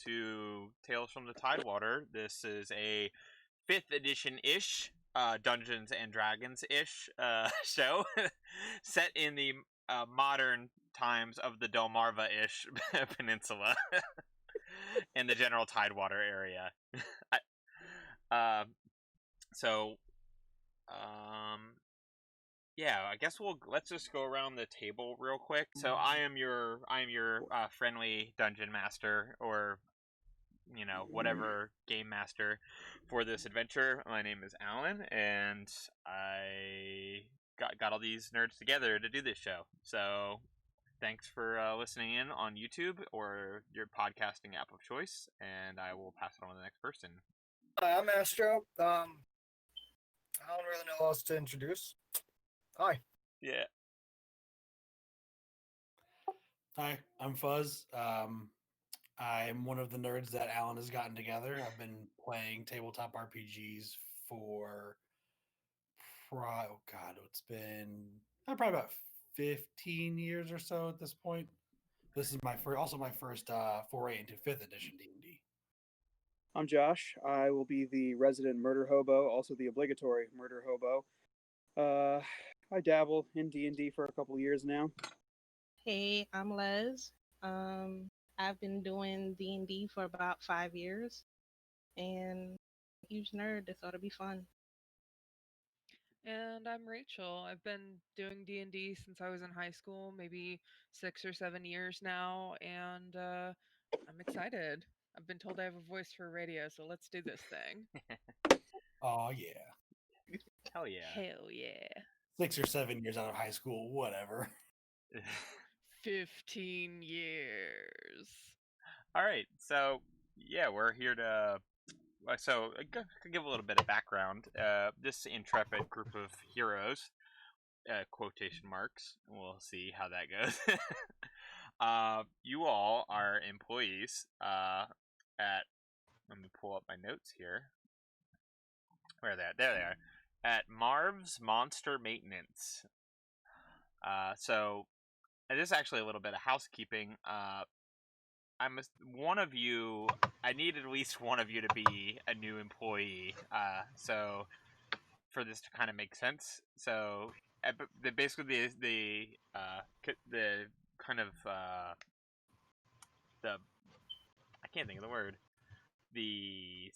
to Tales from the Tidewater. This is a 5th edition-ish, Dungeons and Dragons-ish show set in the modern times of the Delmarva-ish peninsula in the general Tidewater area. Yeah, I guess let's just go around the table real quick. So I am your friendly dungeon master, or whatever game master for this adventure. My name is Alan, and I got all these nerds together to do this show. So thanks for listening in on YouTube or your podcasting app of choice, and I will pass it on to the next person. Hi, I'm Astro. I don't really know what else to introduce. Hi. Yeah. Hi, I'm Fuzz. I'm one of the nerds that Alan has gotten together. I've been playing tabletop RPGs for, it's been probably about 15 years or so at this point. This is my first foray into 5th edition D&D. I'm Josh. I will be the resident murder hobo, also the obligatory murder hobo. I dabble in D&D for a couple of years now. Hey, I'm Les. I've been doing D&D for about 5 years, and huge nerd. I thought it'd be fun. And I'm Rachel. I've been doing D&D since I was in high school, maybe 6 or 7 years now, and I'm excited. I've been told I have a voice for radio, so let's do this thing. Oh yeah. Hell yeah. Hell yeah. 6 or 7 years out of high school, whatever. 15 years. All right, so yeah, we're here to. So I could give a little bit of background. This intrepid group of heroes, quotation marks. We'll see how that goes. You all are employees at. Let me pull up my notes here. Where are they? There they are. At Marv's Monster Maintenance. So this is actually a little bit of housekeeping. One of you. I need at least one of you to be a new employee. So for this to kind of make sense. So basically the kind of the I can't think of the word. The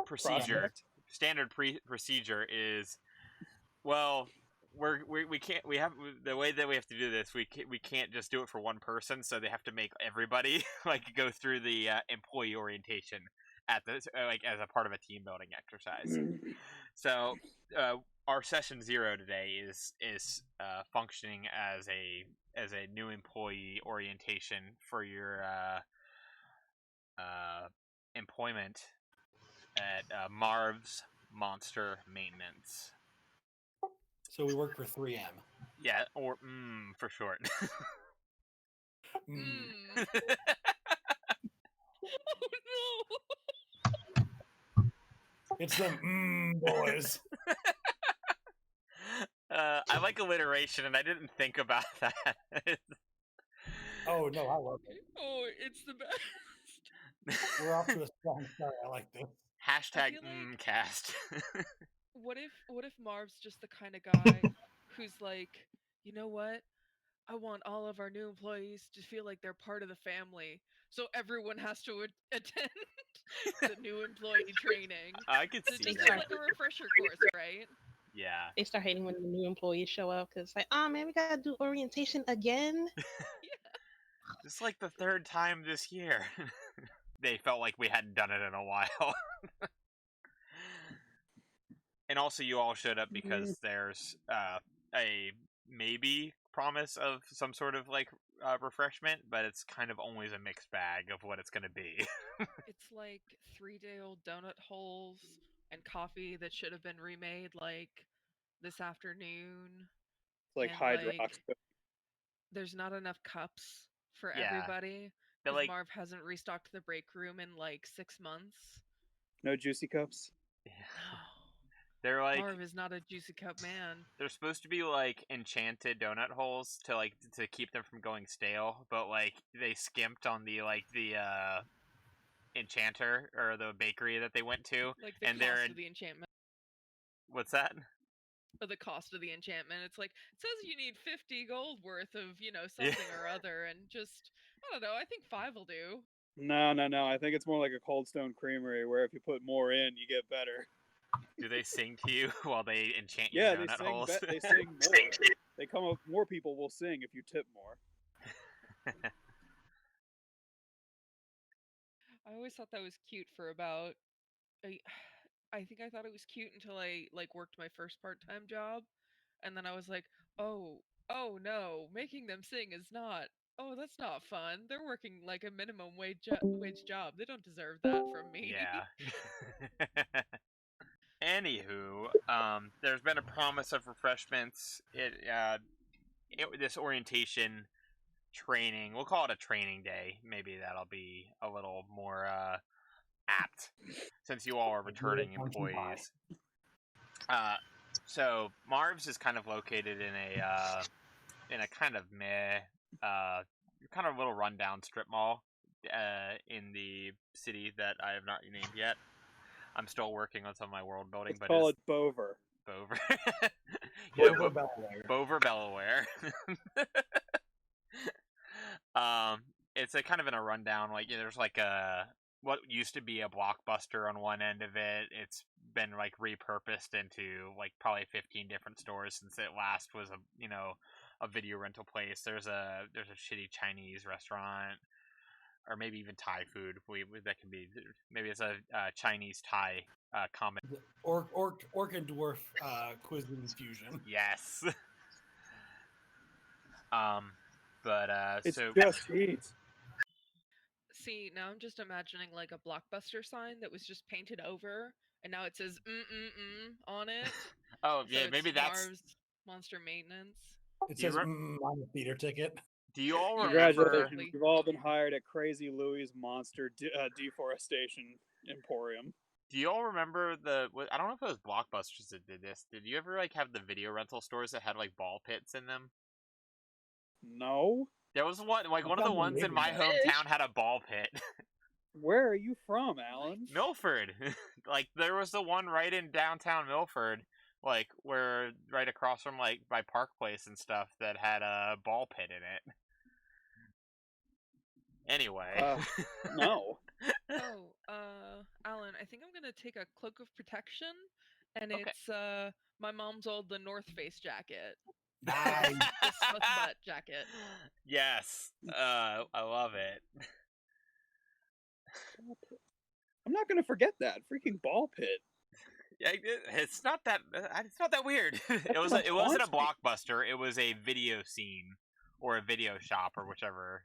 procedure. Standard procedure is, well, we can't, we have the way that we have to do this. We can't just do it for one person, so they have to make everybody go through the employee orientation at the as a part of a team building exercise. So our session 0 today is functioning as a new employee orientation for your employment at Marv's Monster Maintenance. So we work for 3M. Yeah, or for short. Oh no! It's them boys. I like alliteration, and I didn't think about that. Oh no, I love it. Oh, it's the best. We're off to a strong start. I like this. Hashtag cast. What if Marv's just the kind of guy who's like, you know what? I want all of our new employees to feel like they're part of the family, so everyone has to attend the new employee training. I could see just that. like a refresher course, right? Yeah. They start hating when the new employees show up because it's like, oh man, we gotta do orientation again. Yeah. It's like the 3rd time this year. They felt like we hadn't done it in a while. And also you all showed up because there's a maybe promise of some sort of refreshment, but it's kind of always a mixed bag of what it's going to be. It's like 3-day-old donut holes and coffee that should have been remade this afternoon. It's like Hydrox. There's not enough cups for Yeah. everybody. Because Marv hasn't restocked the break room in 6 months. No juicy cups. Yeah. They're Marv is not a juicy cup man. They're supposed to be enchanted donut holes to keep them from going stale, but they skimped on the enchanter or the bakery that they went to, Like the and they're cost in, of the enchantment. what's that? Or the cost of the enchantment. It's like it says you need 50 gold worth of, something or other, and just I don't know, I think 5 will do. No. I think it's more like a Cold Stone Creamery where if you put more in, you get better. Do they sing to you while they enchant your Yeah, they donut sing. holes? They sing more. They come up. More people will sing if you tip more. I always thought that was cute for about I, I think I thought it was cute until I worked my first part-time job, and then I was like, oh no, making them sing is not. Oh, that's not fun. They're working like a minimum wage job. They don't deserve that from me. Yeah. Anywho, there's been a promise of refreshments. This orientation training, we'll call it a training day. Maybe that'll be a little more apt, since you all are returning employees. So Marv's is kind of located in a kind of kind of little rundown strip mall in the city that I have not named yet. I'm still working on some of my world building, Let's call it Bover. Bover. Bover Belaware. Bover Belaware. It's a kind of in a rundown. Like, there's like a what used to be a Blockbuster on one end of it. It's been like repurposed into like probably 15 different stores since it last was a video rental place. There's a shitty Chinese restaurant, or maybe even Thai food. That can be, maybe it's a Chinese Thai combination. Orc and dwarf cuisine fusion. Yes. It's So just heat. See, now I'm just imagining like a Blockbuster sign that was just painted over, and now it says on it. oh So yeah, it's maybe that's. Marv's Monster Maintenance. It Do you says on the theater ticket. Do you all Yeah, remember? Congratulations, exactly. you've all been hired at Crazy Louie's Monster Deforestation Emporium. Do you all remember I don't know if it was Blockbusters that did this. Did you ever like have the video rental stores that had like ball pits in them? No. There was one, like I one of the found ones in one my maybe. hometown had a ball pit. Where are you from, Alan? Milford. Like there was the one right in downtown Milford, like where right across from like by Park Place and stuff that had a ball pit in it. Anyway. No. Alan, I think I'm gonna take a cloak of protection, and Okay. it's my mom's old the North Face jacket. Nice. The Smith butt jacket. Yes. I love it. I'm not gonna forget that freaking ball pit. Yeah, it's not that weird. It wasn't a Blockbuster. It was a video scene or a video shop or whichever.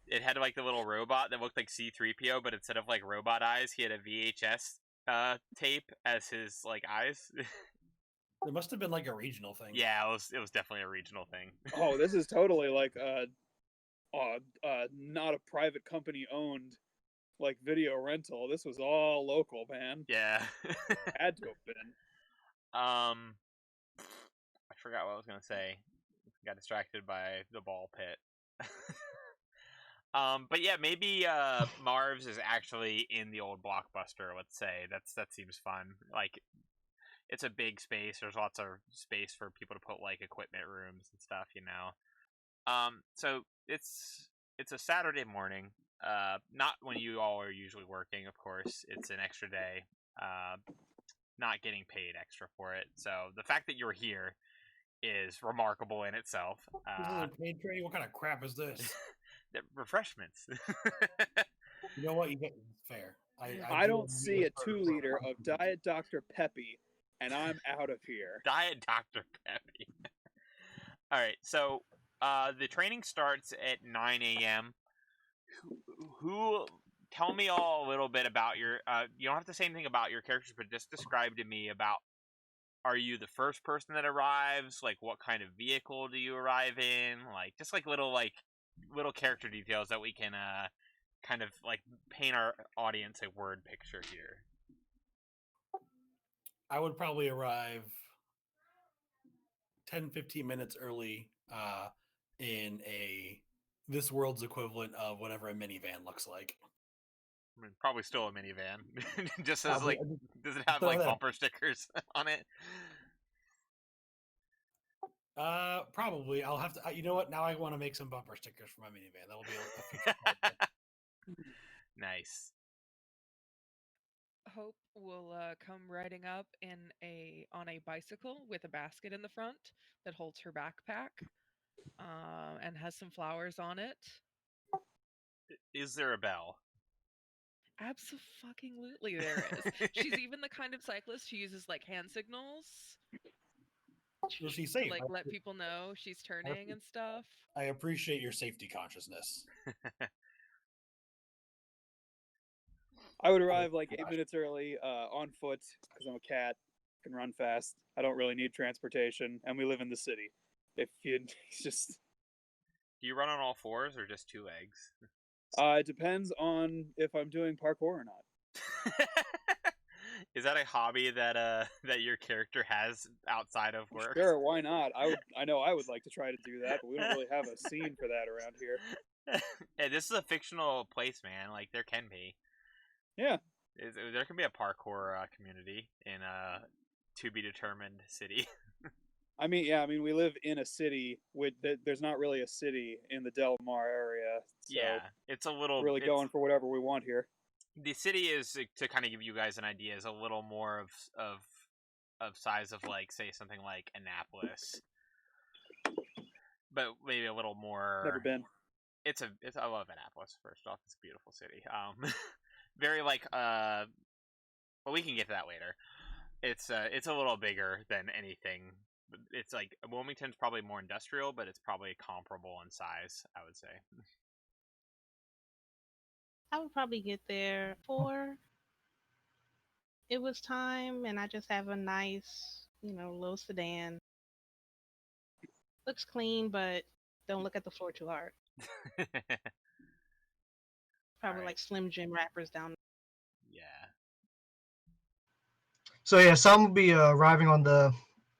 It had like the little robot that looked like C-3PO, but instead of like robot eyes, he had a VHS tape as his like eyes. It must have been like a regional thing. Yeah, it was definitely a regional thing. Oh, this is totally like not a private company owned like video rental. This was all local, man. Yeah. Had to have been. I forgot what I was gonna say. Got distracted by the ball pit. But yeah, maybe Marv's is actually in the old Blockbuster. Let's say that seems fun. Like, it's a big space. There's lots of space for people to put like equipment rooms and stuff. So it's a Saturday morning. Not when you all are usually working, of course. It's an extra day. Not getting paid extra for it. So the fact that you're here is remarkable in itself. This is a paid training. What kind of crap is this? Refreshments. You know what? You get fair. I don't see a 2-liter of Diet Dr. Peppy, and I'm out of here. Diet Dr. Peppy. All right, so the training starts at 9 a.m. Who? Tell me all a little bit about your. You don't have to say anything about your characters, but just describe to me about. Are you the first person that arrives? Like, what kind of vehicle do you arrive in? Like, just like little character details that we can kind of like paint our audience a word picture here. I would probably arrive 10-15 minutes early in this world's equivalent of whatever a minivan looks like. I mean, probably still a minivan. Just as Probably- like, does it have throw like that- bumper stickers on it? Probably. I'll have to. You know what? Now I want to make some bumper stickers for my minivan. That'll be a future project. Nice. Hope will come riding up on a bicycle with a basket in the front that holds her backpack, and has some flowers on it. Is there a bell? Absolutely, there is. She's even the kind of cyclist who uses like hand signals Will she to safe? like let people know she's turning and stuff. I appreciate your safety consciousness. I would arrive like 8 minutes early, on foot, because I'm a cat, can run fast. I don't really need transportation, and we live in the city. If you it's just, Do you run on all fours or just two legs? it depends on if I'm doing parkour or not. Is that a hobby that that your character has outside of work? Sure, why not? I know I would like to try to do that, but we don't really have a scene for that around here. Hey, this is a fictional place, man. Like there can be. Yeah. There can be a parkour community in a to be determined city. I mean, we live in a city with there's not really a city in the Del Mar area, so Yeah, it's a little we're really it's- going for whatever we want here. The city is to kind of give you guys an idea is a little more of size of like say something like Annapolis, but maybe a little more. Never been. It's I love Annapolis. First off, it's a beautiful city. Very like well, we can get to that later. It's a little bigger than anything. It's like Wilmington's probably more industrial, but it's probably comparable in size, I would say. I would probably get there for it was time, and I just have a nice, low sedan. Looks clean, but don't look at the floor too hard. Probably Alright. like Slim Jim wrappers down. Yeah. So yeah, Sam will be arriving on the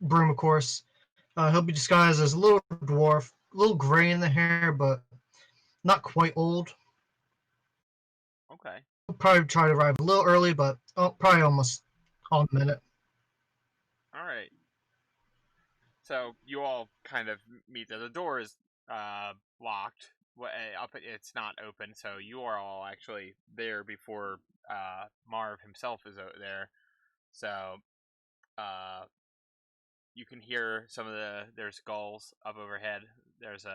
broom, of course. He'll be disguised as a little dwarf, a little gray in the hair, but not quite old. Okay. He'll probably try to arrive a little early, but probably almost on the minute. All right. So you all kind of meet there. The door is locked. It's not open, so you are all actually there before Marv himself is there. So you can hear some of there's gulls up overhead. There's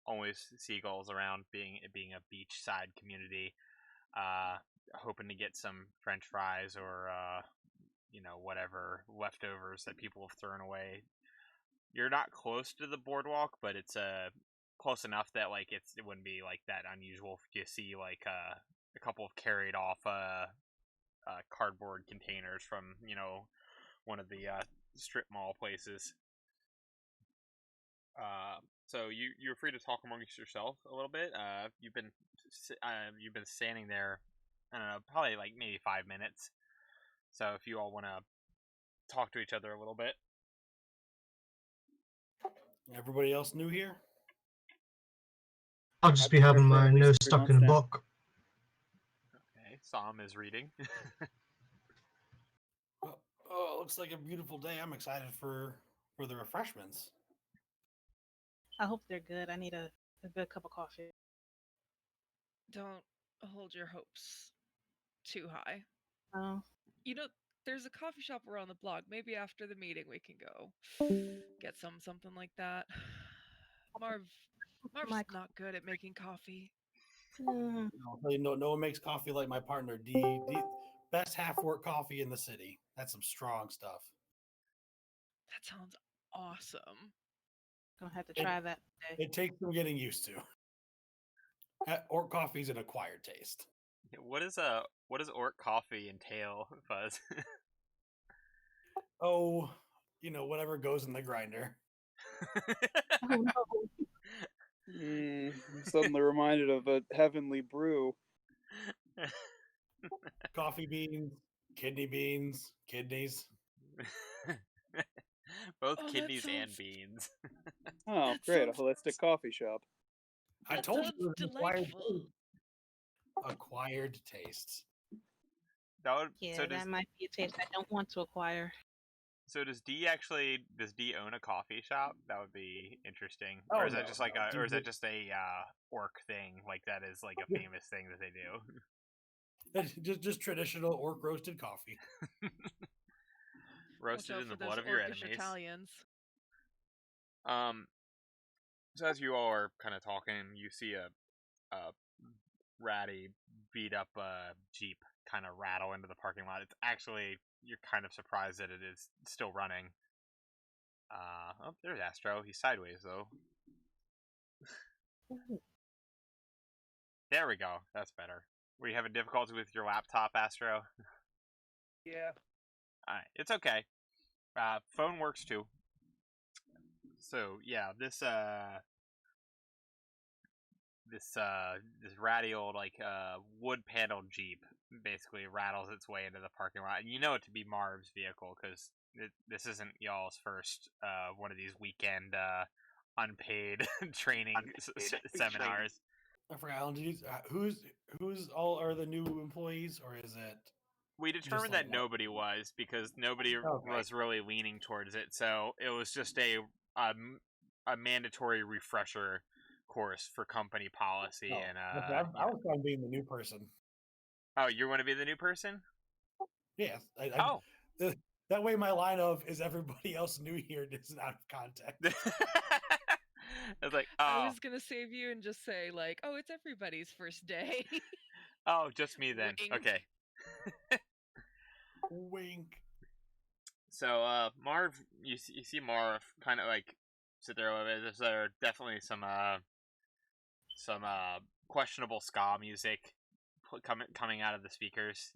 always seagulls around, it being a beachside community. Hoping to get some French fries or whatever leftovers that people have thrown away. You're not close to the boardwalk, but it's close enough that like it wouldn't be like that unusual if you see like a couple of carried off cardboard containers from one of the strip mall places. So you're free to talk amongst yourself a little bit. You've been standing there, I don't know, probably like maybe 5 minutes. So if you all want to talk to each other a little bit. Everybody else new here? I'll just I've be been here having for my at least nose 3 stuck in months a now. book. Okay, Sam is reading. Oh, it looks like a beautiful day. I'm excited for the refreshments. I hope they're good. I need a good cup of coffee. Don't hold your hopes too high. Oh, There's a coffee shop around the block. Maybe after the meeting we can go get something like that. Marv's my not good at making coffee. I'll tell you, no one makes coffee like my partner. D best half work coffee in the city. That's some strong stuff. That sounds awesome. gonna have to try that today. It takes some getting used to. Orc coffee's an acquired taste. What does orc coffee entail, Fuzz? Oh, whatever goes in the grinder. Oh no. Suddenly reminded of a heavenly brew. Coffee beans, kidney beans, kidneys. Both Oh, that kidneys and sounds- beans. Oh, That great! A sounds- holistic coffee shop. I That told you sounds it was an acquired delightful. taste. acquired tastes. That would. Yeah, So does that might be a taste I don't want to acquire. does D own a coffee shop? That would be interesting. Oh, Or is that no, just like no. or is D- that just a orc thing? Like that is like a famous thing that they do. just traditional orc roasted coffee. Roasted Watch out in the for those blood of your orcish enemies. Italians. So as you all are kind of talking, you see a ratty, beat up Jeep kind of rattle into the parking lot. It's actually, you're kind of surprised that it is still running. Oh, there's Astro. He's sideways though. There we go. That's better. Were you having difficulty with your laptop, Astro? Yeah. Alright, it's okay. Phone works too. So yeah, this ratty old wood paneled Jeep basically rattles its way into the parking lot, and you know it to be Marv's vehicle because this isn't y'all's first one of these weekend unpaid training seminars. I forgot. Alan, who's all are the new employees, or is it? We determined like that what? nobody was because nobody Okay. was really leaning towards it, so it was just a mandatory refresher course for company policy. Oh, And okay, I was fine being the new person. oh, you want to be the new person? Yes. Oh. That way my line of is everybody else new here isn't out of context. I was like, I oh, was gonna save you and just say like, oh, it's everybody's first day. oh, just me then. Wink. Okay. Wink. So, Marv, you see Marv kind of like sit there a little bit. There's definitely some questionable ska music coming out of the speakers.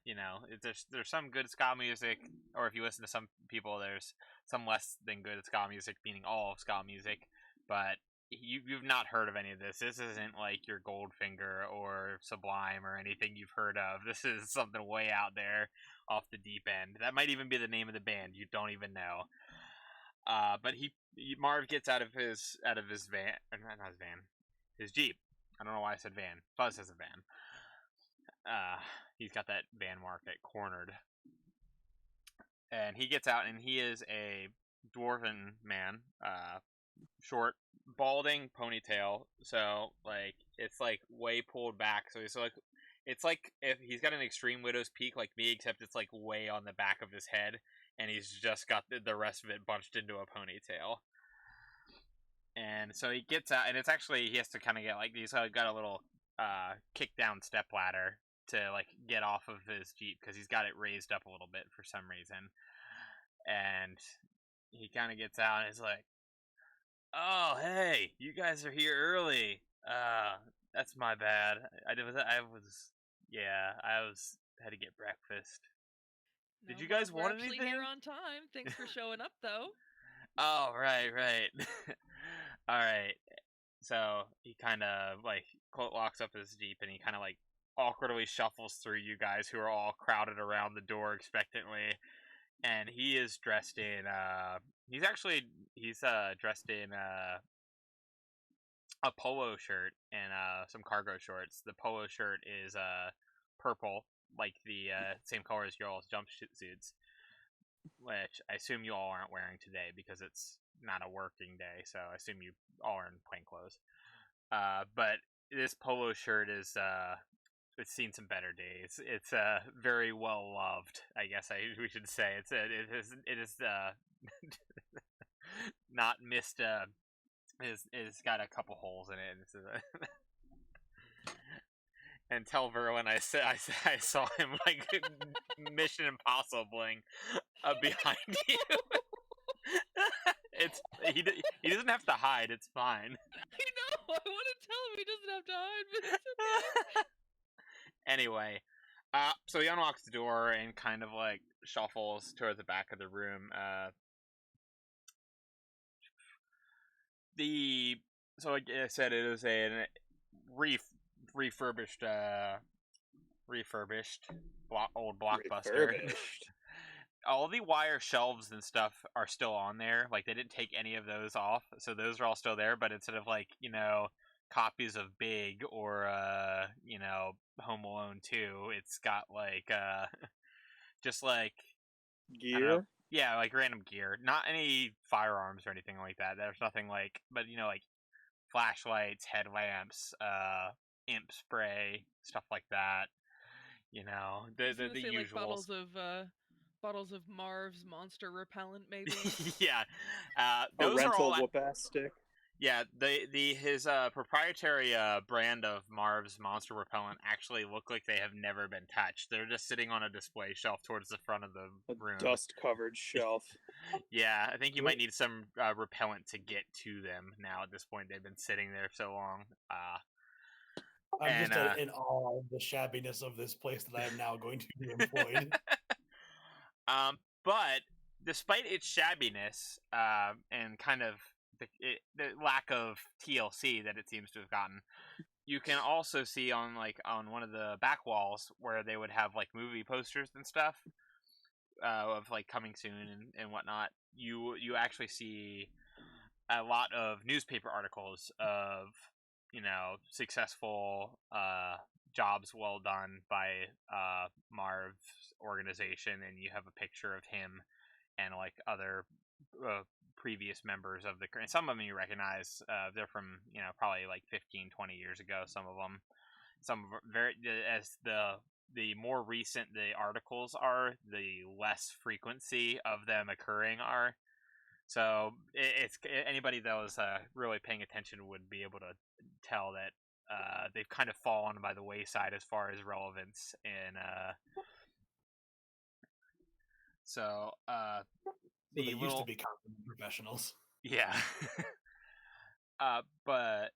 You know, there's some good ska music, or if you listen to some people, there's some less than good ska music, meaning all of ska music. But you've not heard of any of this. This isn't like your Goldfinger or Sublime or anything you've heard of. This is something way out there, off the deep end. That might even be the name of the band. You don't even know. But Marv gets out of his van, not his van, his Jeep. I don't know why I said van. Fuzz has a van. He's got that van market cornered. And he gets out, and he is a dwarven man. Short, balding ponytail. So, like, it's, like, way pulled back. So, he's, like, it's like if he's got an extreme widow's peak like me, except it's, like, way on the back of his head. And he's just got the rest of it bunched into a ponytail. And so he gets out, and it's actually, he has to kind of get, like, he's got a little kick down step ladder to like get off of his Jeep because he's got it raised up a little bit for some reason. And he kind of gets out and is like, "Oh, hey, you guys are here early. That's my bad. I had to get breakfast. Did No, you guys Marv, we're want actually anything?" here on time. Thanks for showing up, though. Oh, right. All right. So he kind of like locks up his Jeep and he kind of like awkwardly shuffles through you guys who are all crowded around the door expectantly. And he is dressed in he's dressed in a polo shirt and some cargo shorts. The polo shirt is purple, like the same color as your all's jumpsuits, which I assume you all aren't wearing today because it's not a working day, so I assume you all are in plain clothes. But this polo shirt is it's seen some better days. It's very well loved, I guess we should say. It is not missed. It's got a couple holes in it. And this is and tell Verlin I saw him like Mission Impossible bling behind you. He doesn't have to hide. It's fine. I know. I want to tell him he doesn't have to hide, but it's okay. Anyway, so he unlocks the door and kind of like shuffles toward the back of the room. So like I said, it is a refurbished old Blockbuster. Refurbished. All the wire shelves and stuff are still on there. Like they didn't take any of those off, so those are all still there. But instead of like copies of Big or Home Alone 2. It's got like just like I don't know, Gear. yeah, like random gear, not any firearms or anything like that. There's nothing like, but like flashlights, headlamps, imp spray, stuff like that. I The was gonna the say like usuals. bottles of Marv's monster repellent, maybe. Yeah, A those are all. rental whoop ass stick. Yeah, his proprietary brand of Marv's monster repellent actually look like they have never been touched. They're just sitting on a display shelf towards the front of the A room. dust covered shelf. Yeah, I think you might need some repellent to get to them now. At this point, they've been sitting there so long. I'm And, just in awe of the shabbiness of this place that I am now going to be employed. But despite its shabbiness and kind of the lack of TLC that it seems to have gotten, you can also see on one of the back walls where they would have like movie posters and stuff of like coming soon and whatnot. You actually see a lot of newspaper articles of successful jobs well done by Marv's organization, and you have a picture of him and like other previous members of the. And some of them you recognize. They're from probably like 15-20 years ago. Some of them, very as the more recent the articles are, the less frequency of them occurring are. So it's anybody that was really paying attention would be able to tell that they've kind of fallen by the wayside as far as relevance. And so They used to be competent professionals. Yeah. But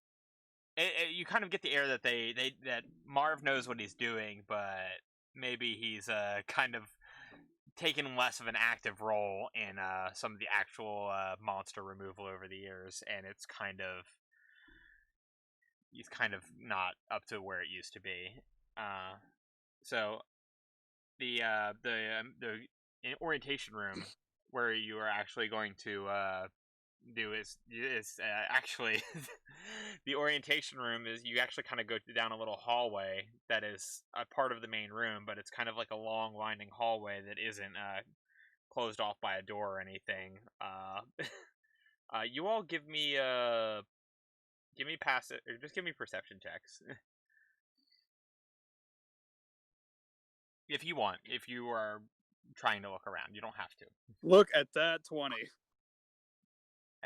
you kind of get the air that that Marv knows what he's doing, but maybe he's kind of taken less of an active role in some of the actual monster removal over the years, and he's kind of not up to where it used to be. So the orientation room where you are actually going to do is actually the orientation room is you actually kind of go down a little hallway that is a part of the main room, but it's kind of like a long winding hallway that isn't closed off by a door or anything. You all give me passive, or just give me perception checks. If you want, if you are trying to look around, you don't have to. Look at that 20.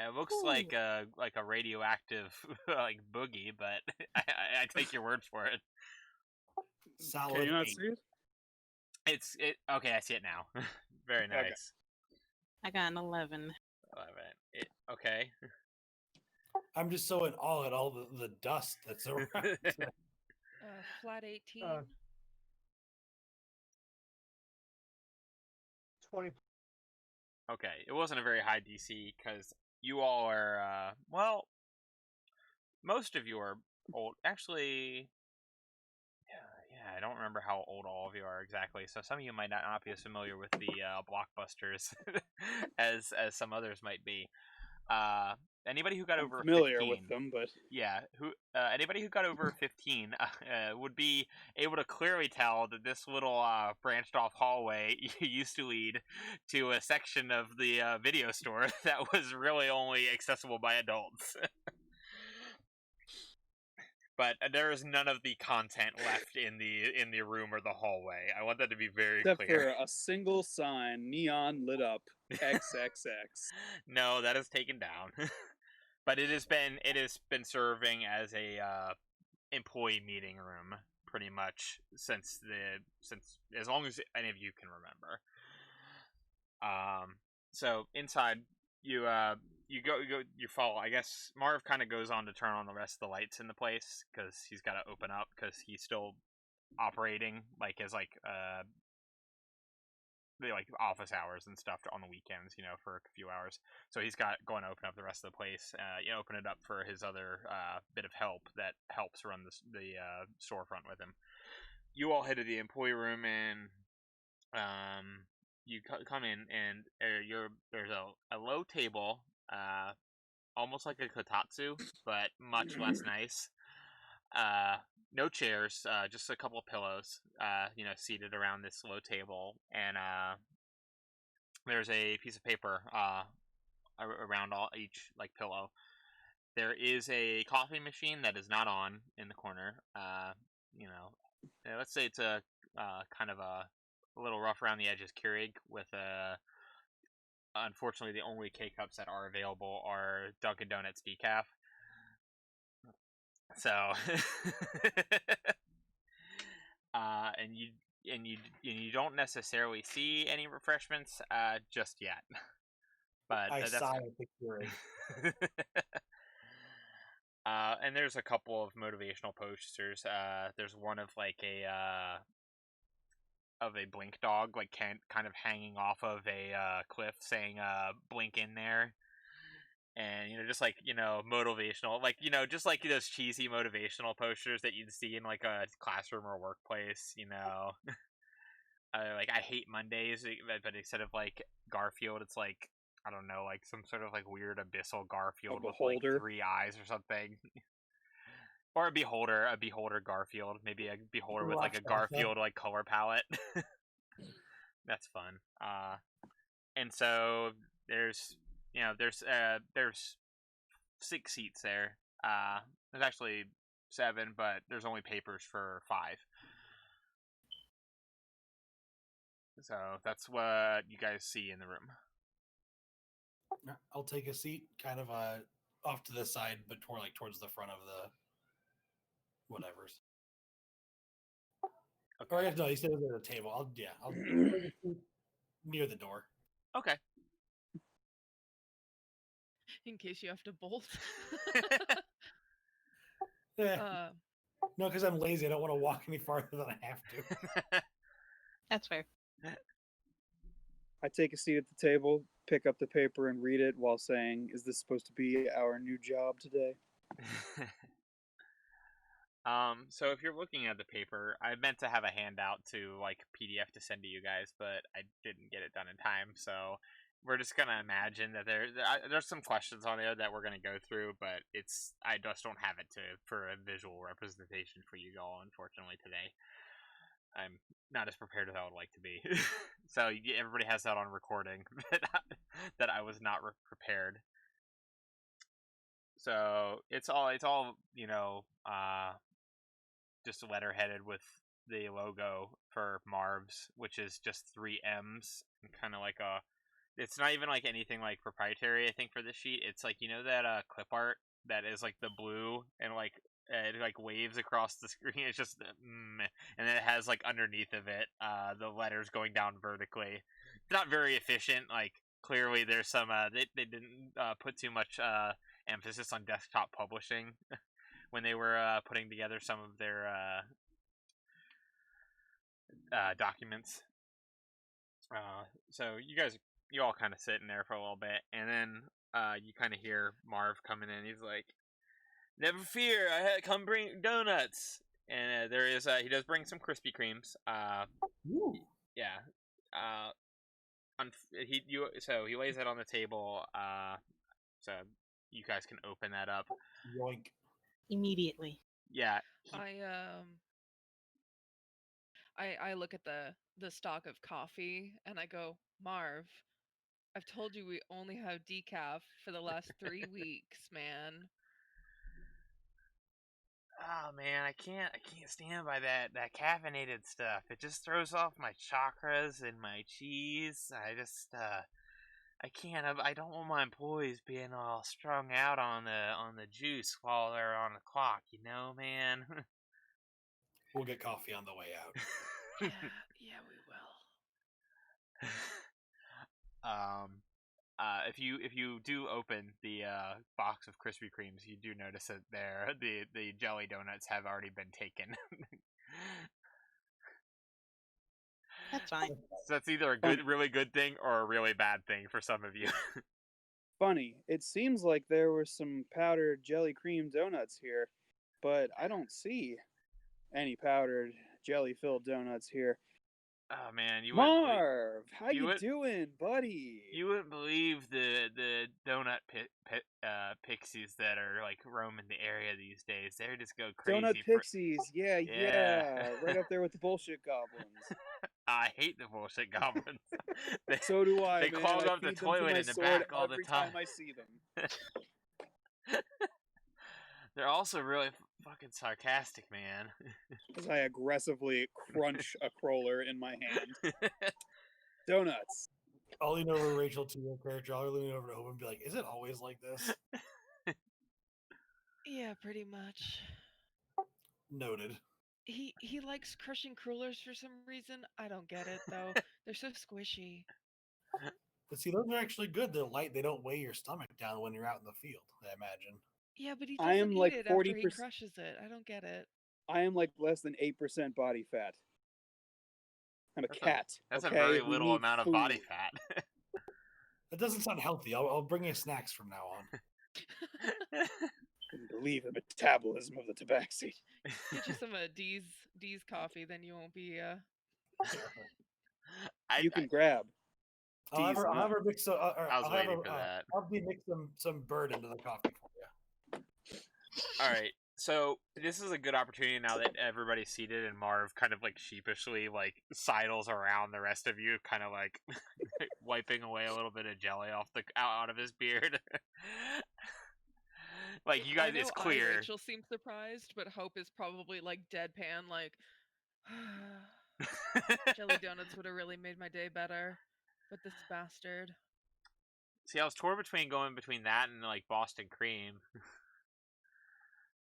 It looks like a radioactive like boogie, but I take your word for it. Solid. Can you not 8. see it? It okay. I see it now. Very nice. Okay. I got an 11. 11. Okay. I'm just so in awe at all the dust that's around. Flat 18. 20. Okay, it wasn't a very high DC because you all are most of you are old. Actually, yeah, I don't remember how old all of you are exactly. So some of you might not be as familiar with the blockbusters as some others might be. Anybody who got I'm over familiar 15, with them, but yeah, anybody who got over 15 would be able to clearly tell that this little branched off hallway used to lead to a section of the video store that was really only accessible by adults. But there is none of the content left in the room or the hallway. I want that to be very except clear. for a single sign, neon lit up, XXX. No, that is taken down. But it has been serving as a employee meeting room pretty much since as long as any of you can remember. So inside you follow. I guess Marv kind of goes on to turn on the rest of the lights in the place because he's got to open up because he's still operating like as like office hours and stuff on the weekends, for a few hours. So he's got going to open up the rest of the place, open it up for his other bit of help that helps run the storefront with him. You all head to the employee room and you come in and there's a low table, almost like a kotatsu, but much less nice. No chairs, just a couple of pillows, seated around this low table, and there's a piece of paper around each like pillow. There is a coffee machine that is not on in the corner. Let's say it's a kind of a little rough around the edges Keurig with unfortunately the only K cups that are available are Dunkin' Donuts decaf. So, and you don't necessarily see any refreshments just yet. But I that's sigh at the Keurig. and there's a couple of motivational posters. There's one of like a blink dog, like kind of hanging off of a cliff, saying "blink in there." And just like motivational, like just like those cheesy motivational posters that you'd see in like a classroom or workplace. Like I hate Mondays, but instead of like Garfield, it's like I don't know, like some sort of like weird abyssal Garfield with like beholder. 3 eyes or something. Or a beholder Garfield, maybe a beholder with like a Garfield like color palette. That's fun. And so there's 6 seats there. There's actually 7, but there's only papers for 5. So that's what you guys see in the room. I'll take a seat, kind of off to the side, but towards the front of the whatever's. Okay. Or no, you said it at a table. I'll take a seat near the door. Okay. In case you have to bolt. No, because I'm lazy. I don't want to walk any farther than I have to. That's fair. I take a seat at the table, pick up the paper, and read it while saying, "Is this supposed to be our new job today?" So if you're looking at the paper, I meant to have a handout to like PDF to send to you guys, but I didn't get it done in time. So we're just gonna imagine that there's some questions on there that we're gonna go through, but I just don't have it for a visual representation for you all, unfortunately, today. I'm not as prepared as I would like to be. So everybody has that on recording that I was not prepared. So it's all just letterheaded with the logo for Marv's, which is just 3 M's and kind of like it's not even like anything like proprietary, I think, for this sheet. It's like that clip art that is like the blue and like it like waves across the screen. It's just and then it has like underneath of it the letters going down vertically. It's not very efficient. Like clearly there's some they didn't put too much emphasis on desktop publishing when they were putting together some of their documents. So you all kind of sitting there for a little bit, and then you kind of hear Marv coming in. He's like, "Never fear, come bring donuts." And he does bring some Krispy Kremes. Yeah. He lays that on the table. So you guys can open that up. Yoink. Immediately. Yeah. I look at the stock of coffee and I go, Marv, I've told you we only have decaf for the last 3 weeks, man. Oh man, I can't stand by that caffeinated stuff. It just throws off my chakras and my cheese. I can't. I don't want my employees being all strung out on the juice while they're on the clock. Man. We'll get coffee on the way out. Yeah, we will. If you do open the box of Krispy Kremes, you do notice that the jelly donuts have already been taken. That's fine. So that's either a really good thing or a really bad thing for some of you. Funny, it seems like there were some powdered jelly cream donuts here, but I don't see any powdered jelly-filled donuts here. Oh man, Marv, how you you would- doing, buddy? you wouldn't believe the donut pixies that are like roaming the area these days. They just go crazy. Donut Pixies, yeah, Yeah. right up there with the bullshit goblins. I hate the bullshit goblins. they, So do I, they man. clog I up the feed them to toilet my in the sword back all the every time. I see them. They're also really fucking sarcastic, man. As I aggressively crunch a crawler in my hand. Donuts. I'll lean over Rachel to your character. I'll lean over to Hope and be like, "Is it always like this?" Yeah, pretty much. Noted. He likes crushing crullers for some reason. I don't get it though. They're so squishy. But see, those are actually good. They're light. They don't weigh your stomach down when you're out in the field, I imagine. Yeah, but he I doesn't am eat like it after he 40%. crushes it. I don't get it. I am like less than 8% body fat. I'm a cat. That's okay? a very We little need amount of food. body fat. That doesn't sound healthy. I'll bring you snacks from now on. Couldn't believe the metabolism of the tabaxi. Get you some D's coffee, then you won't be You can grab. I'll have her mix. I was waiting for that. I'll be mix some bird into the coffee for you. All right. So this is a good opportunity now that everybody's seated and Marv kind of like sheepishly like sidles around the rest of you, kind of like wiping away a little bit of jelly off out of his beard. Like you guys, it's clear. Rachel seems surprised, but Hope is probably like deadpan, like jelly donuts would have really made my day better. But this bastard. See, I was torn between between that and like Boston cream.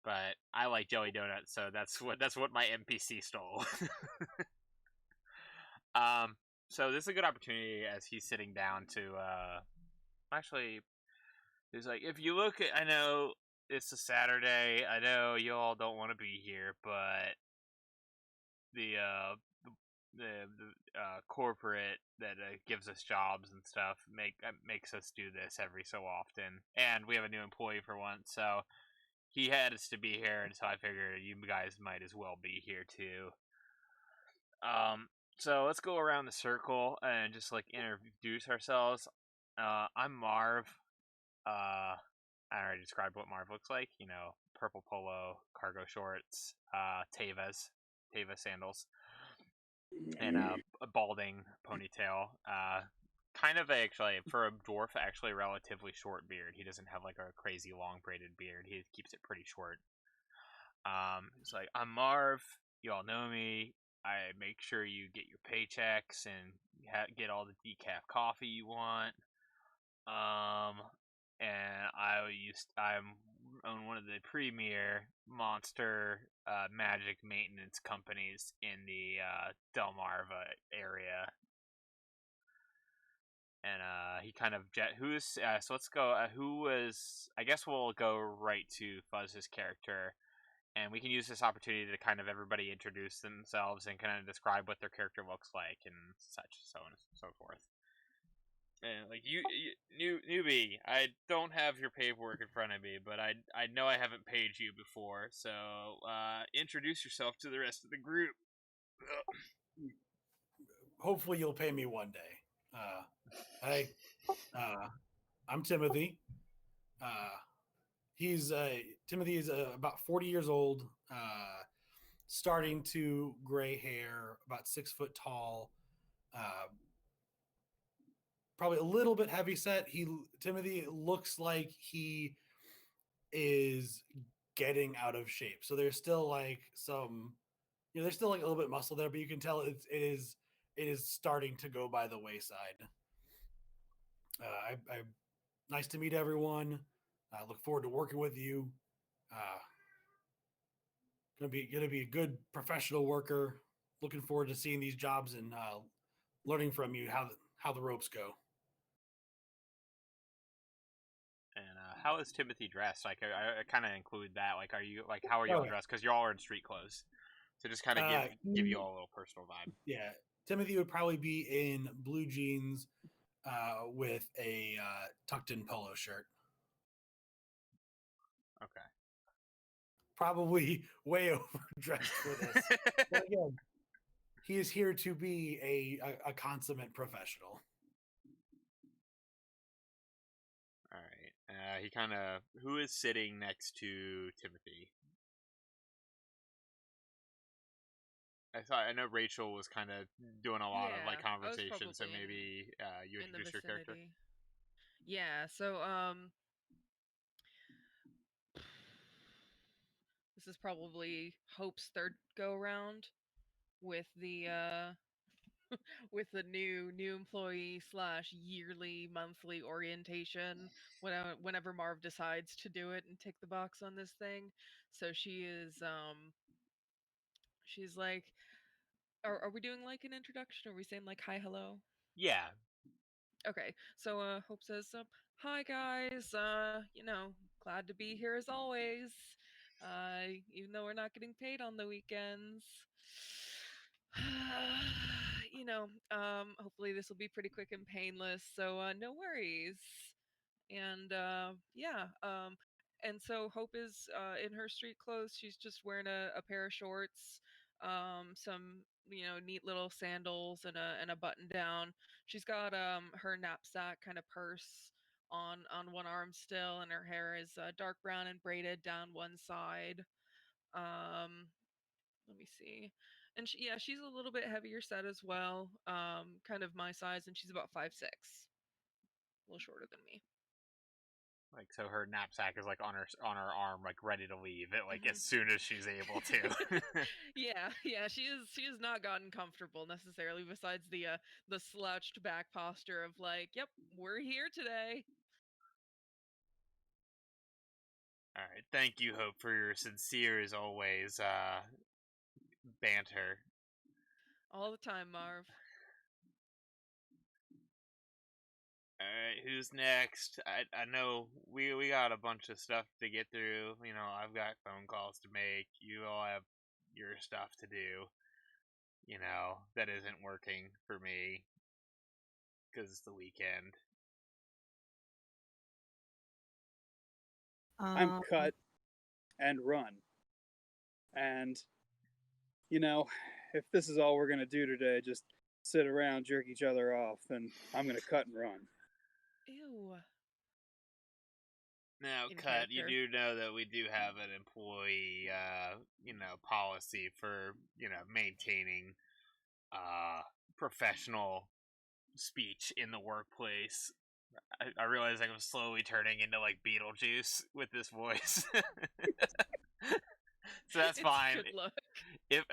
But I like jelly donuts, so that's what my NPC stole. So this is a good opportunity as he's sitting down to actually he's like, if you look at, I know it's a Saturday, I know you all don't want to be here, but the corporate that gives us jobs and stuff makes us do this every so often, and we have a new employee for once, so he had us to be here, and so I figured you guys might as well be here too. So let's go around the circle and just like introduce ourselves. I'm Marv. I already described what Marv looks like. You know, purple polo, cargo shorts, Teva sandals, and a balding ponytail. Kind of actually, for a dwarf, actually relatively short beard. He doesn't have like a crazy long braided beard. He keeps it pretty short. It's like, I'm Marv. You all know me. I make sure you get your paychecks and get all the decaf coffee you want. And I own one of the premier monster magic maintenance companies in the Delmarva area. And he kind of so let's go. Who was? I guess we'll go right to Fuzz's character, and we can use this opportunity to kind of everybody introduce themselves and kind of describe what their character looks like and such, so on and so forth. And like newbie, I don't have your paperwork in front of me, but I know I haven't paid you before, so introduce yourself to the rest of the group. Hopefully, you'll pay me one day. Hey, I'm Timothy. Timothy is about 40 years old, starting to gray hair, about 6 foot tall, probably a little bit heavy set. Timothy looks like he is getting out of shape. So there's still like there's still like a little bit of muscle there, but you can tell it is starting to go by the wayside. I nice to meet everyone. I look forward to working with you. Gonna be a good professional worker. Looking forward to seeing these jobs and learning from you how the ropes go. And how is Timothy dressed? Like, I kind of include that. Like, how are you all dressed? Because you all are in street clothes. So just kind of give you all a little personal vibe. Yeah, Timothy would probably be in blue jeans with a tucked-in polo shirt. Okay. Probably way overdressed for this. But again, he is here to be a consummate professional. All right. He kind of who is sitting next to Timothy? I know Rachel was kind of doing a lot of like Yeah, I was conversation, so probably maybe you in the introduce your character. vicinity. Yeah, so this is probably Hope's third go around with the with the new employee slash yearly monthly orientation whenever Marv decides to do it and tick the box on this thing. So she's like, are we doing like an introduction? Are we saying like hi, hello? Yeah. Okay, so Hope says, "Hi guys, glad to be here as always. Even though we're not getting paid on the weekends, hopefully this will be pretty quick and painless. So no worries. And and so Hope is in her street clothes. She's just wearing a pair of shorts, some neat little sandals, and a button down. She's got her knapsack kind of purse on one arm still, and her hair is dark brown and braided down one side. Um, Let me see. And she's a little bit heavier set as well, kind of my size, and she's about 5'6", a little shorter than me. Like so, her knapsack is like on her arm, like ready to leave it, like as Mhm. soon as she's able to. Yeah, she has not gotten comfortable necessarily. Besides the slouched back posture of like, yep, we're here today. All right, thank you, Hope, for your sincere as always banter. All the time, Marv. All right, who's next? I know we got a bunch of stuff to get through. You know, I've got phone calls to make. You all have your stuff to do. You know, that isn't working for me because it's the weekend. I'm Um, cut and run. And, if this is all we're going to do today, just sit around, jerk each other off, then I'm going to cut and run. Ew. Now, In Cut, you character. do know that we do have an employee, policy for, maintaining, professional speech in the workplace. I realize like I'm slowly turning into like Beetlejuice with this voice. So that's It's fine. good luck. If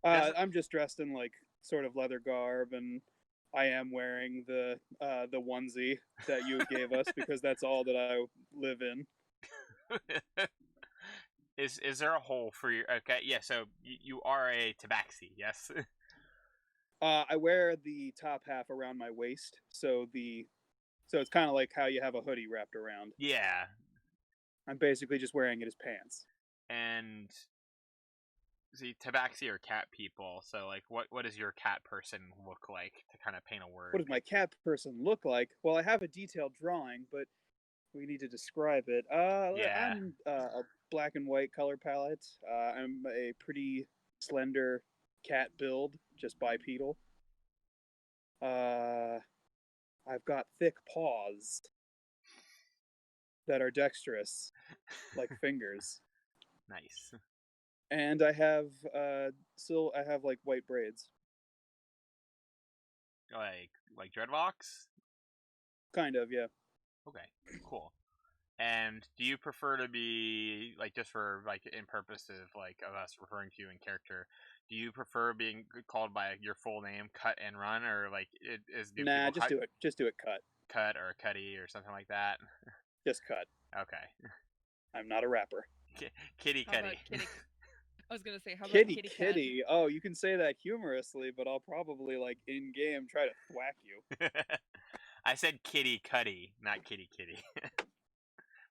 I'm just dressed in like sort of leather garb, and I am wearing the onesie that you gave us because that's all that I live in. is there a hole for your? Okay, yeah. So you are a tabaxi, yes. I wear the top half around my waist, so it's kind of like how you have a hoodie wrapped around. Yeah, I'm basically just wearing it as pants. and see, tabaxi are cat people. So like, what does your cat person look like to kind of paint a word? What does my cat person look like? Well, I have a detailed drawing, but we need to describe it. Yeah. I'm a black and white color palette. I'm a pretty slender cat build, just bipedal. I've got thick paws that are dexterous, like fingers, Nice. and I have like white braids, Like dreadlocks. kind of, yeah. Okay, cool. And do you prefer to be like just for like in purpose of like of us referring to you in character? Do you prefer being called by your full name, Cut and Run, or like do Nah, people just do it. Just do it. cut or Cuddy or something like that? Just cut. Okay, I'm not a rapper. Kitty How about Cuddy. kitty? I was gonna say, how about Kitty, kitty cat? kitty. Oh, you can say that humorously, but I'll probably like in game try to thwack you. I said Kitty Cuddy, not Kitty Kitty.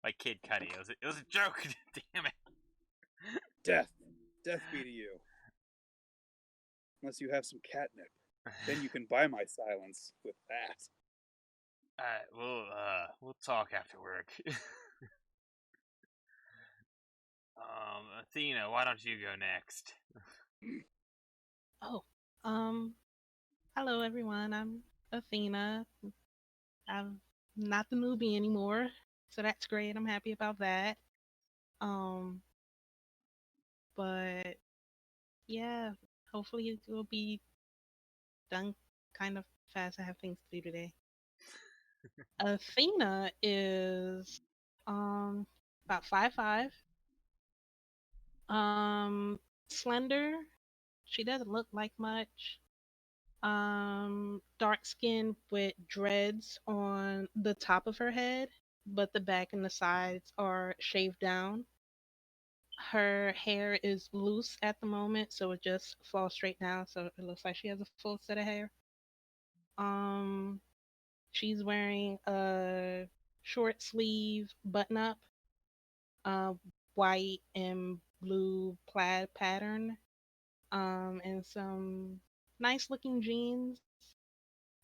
Like Kid Cuddy. It was a joke. Damn it. Death be to you. Unless you have some catnip, then you can buy my silence with that. We'll talk after work. Athena, why don't you go next? oh, Um, Hello everyone. I'm Athena. I'm not the newbie anymore, so that's great. I'm happy about that. Um, but yeah, hopefully it will be done kind of fast. I have things to do today. Athena is about 5'5". Um, Slender. She doesn't look like much. Dark skin with dreads on the top of her head, but the back and the sides are shaved down. Her hair is loose at the moment, so it just falls straight down, so it looks like she has a full set of hair. Um, she's wearing a short sleeve button up, uh, white and blue plaid pattern, and some nice looking jeans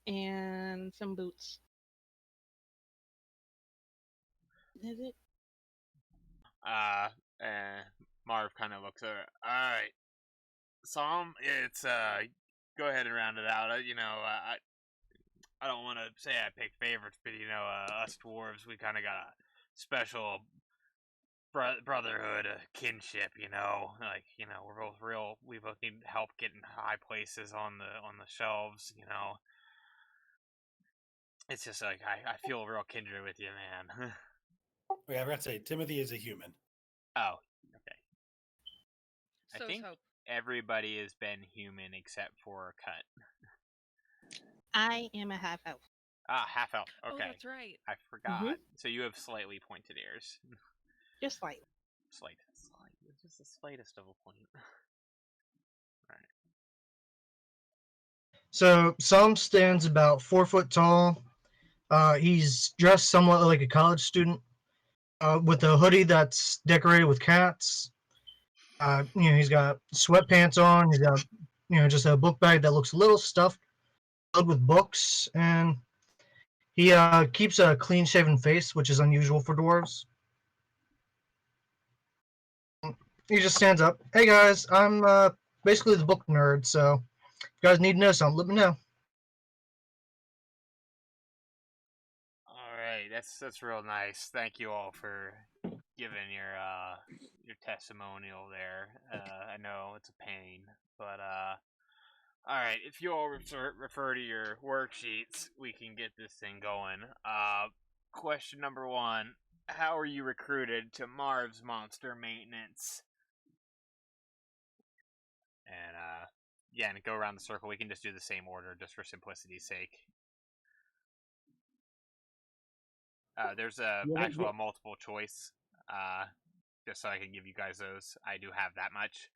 and some boots. Is it? Uh, and Marv kind of looks over. All right, Psalm, it's go ahead and round it out. I don't want to say I pick favorites, but us dwarves, we kind of got a special brotherhood, kinship. We're both real. We both need help getting high places on the shelves. It's just like I feel real kindred with you, man. Yeah, I forgot to say, Timothy is a human. Oh, okay. I So think hope. everybody has been human except for Cut. I am a half elf. Ah, half elf. Oh, Okay, that's right. I forgot. So you have slightly pointed ears. Just slightly. Slight, just the slightest of a point. All right. So Psalm stands about 4 foot tall. He's dressed somewhat like a college student, with a hoodie that's decorated with cats. He's got sweatpants on. He's got, just a book bag that looks a little stuffed, filled with books, and he keeps a clean-shaven face, which is unusual for dwarves. He just stands up. Hey guys, I'm basically the book nerd, so if you guys need to know something, let me know. All right. That's real nice. Thank you all for giving your testimonial there. I know it's a pain, but all right. If you all refer to your worksheets, we can get this thing going. Question number one: how are you recruited to Marv's monster maintenance? And yeah, and go around the circle. We can just do the same order, just for simplicity's sake. There's a multiple choice. Just so I can give you guys those. I do have that much.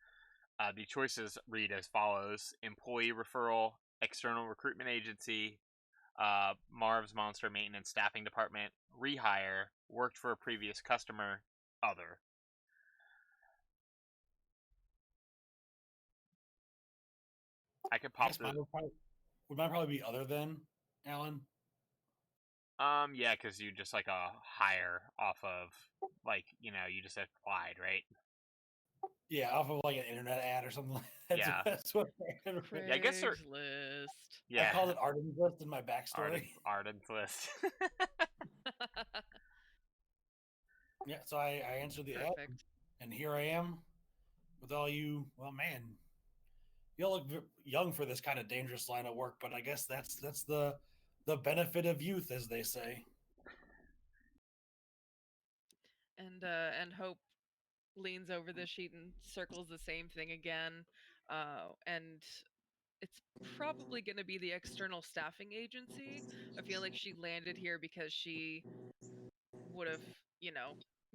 The choices read as follows: employee referral, external recruitment agency, Marv's monster maintenance staffing department, rehire, worked for a previous customer, other. I could pop Mine would mine probably be other than Alan. Yeah, because you just like a hire off of you just applied, right? Yeah, off of like an internet ad or something like that. Yeah. That's what Yeah, I guess Craigslist. Yeah. I called it Arden's List in my backstory. Arden's List. Yeah, so I answered the ad, Perfect. and here I am with all you. Well, man, you all look young for this kind of dangerous line of work, but I guess that's the benefit of youth, as they say. And Hope leans over the sheet and circles the same thing again. And it's probably going to be the external staffing agency. I feel like she landed here because she would have, you know,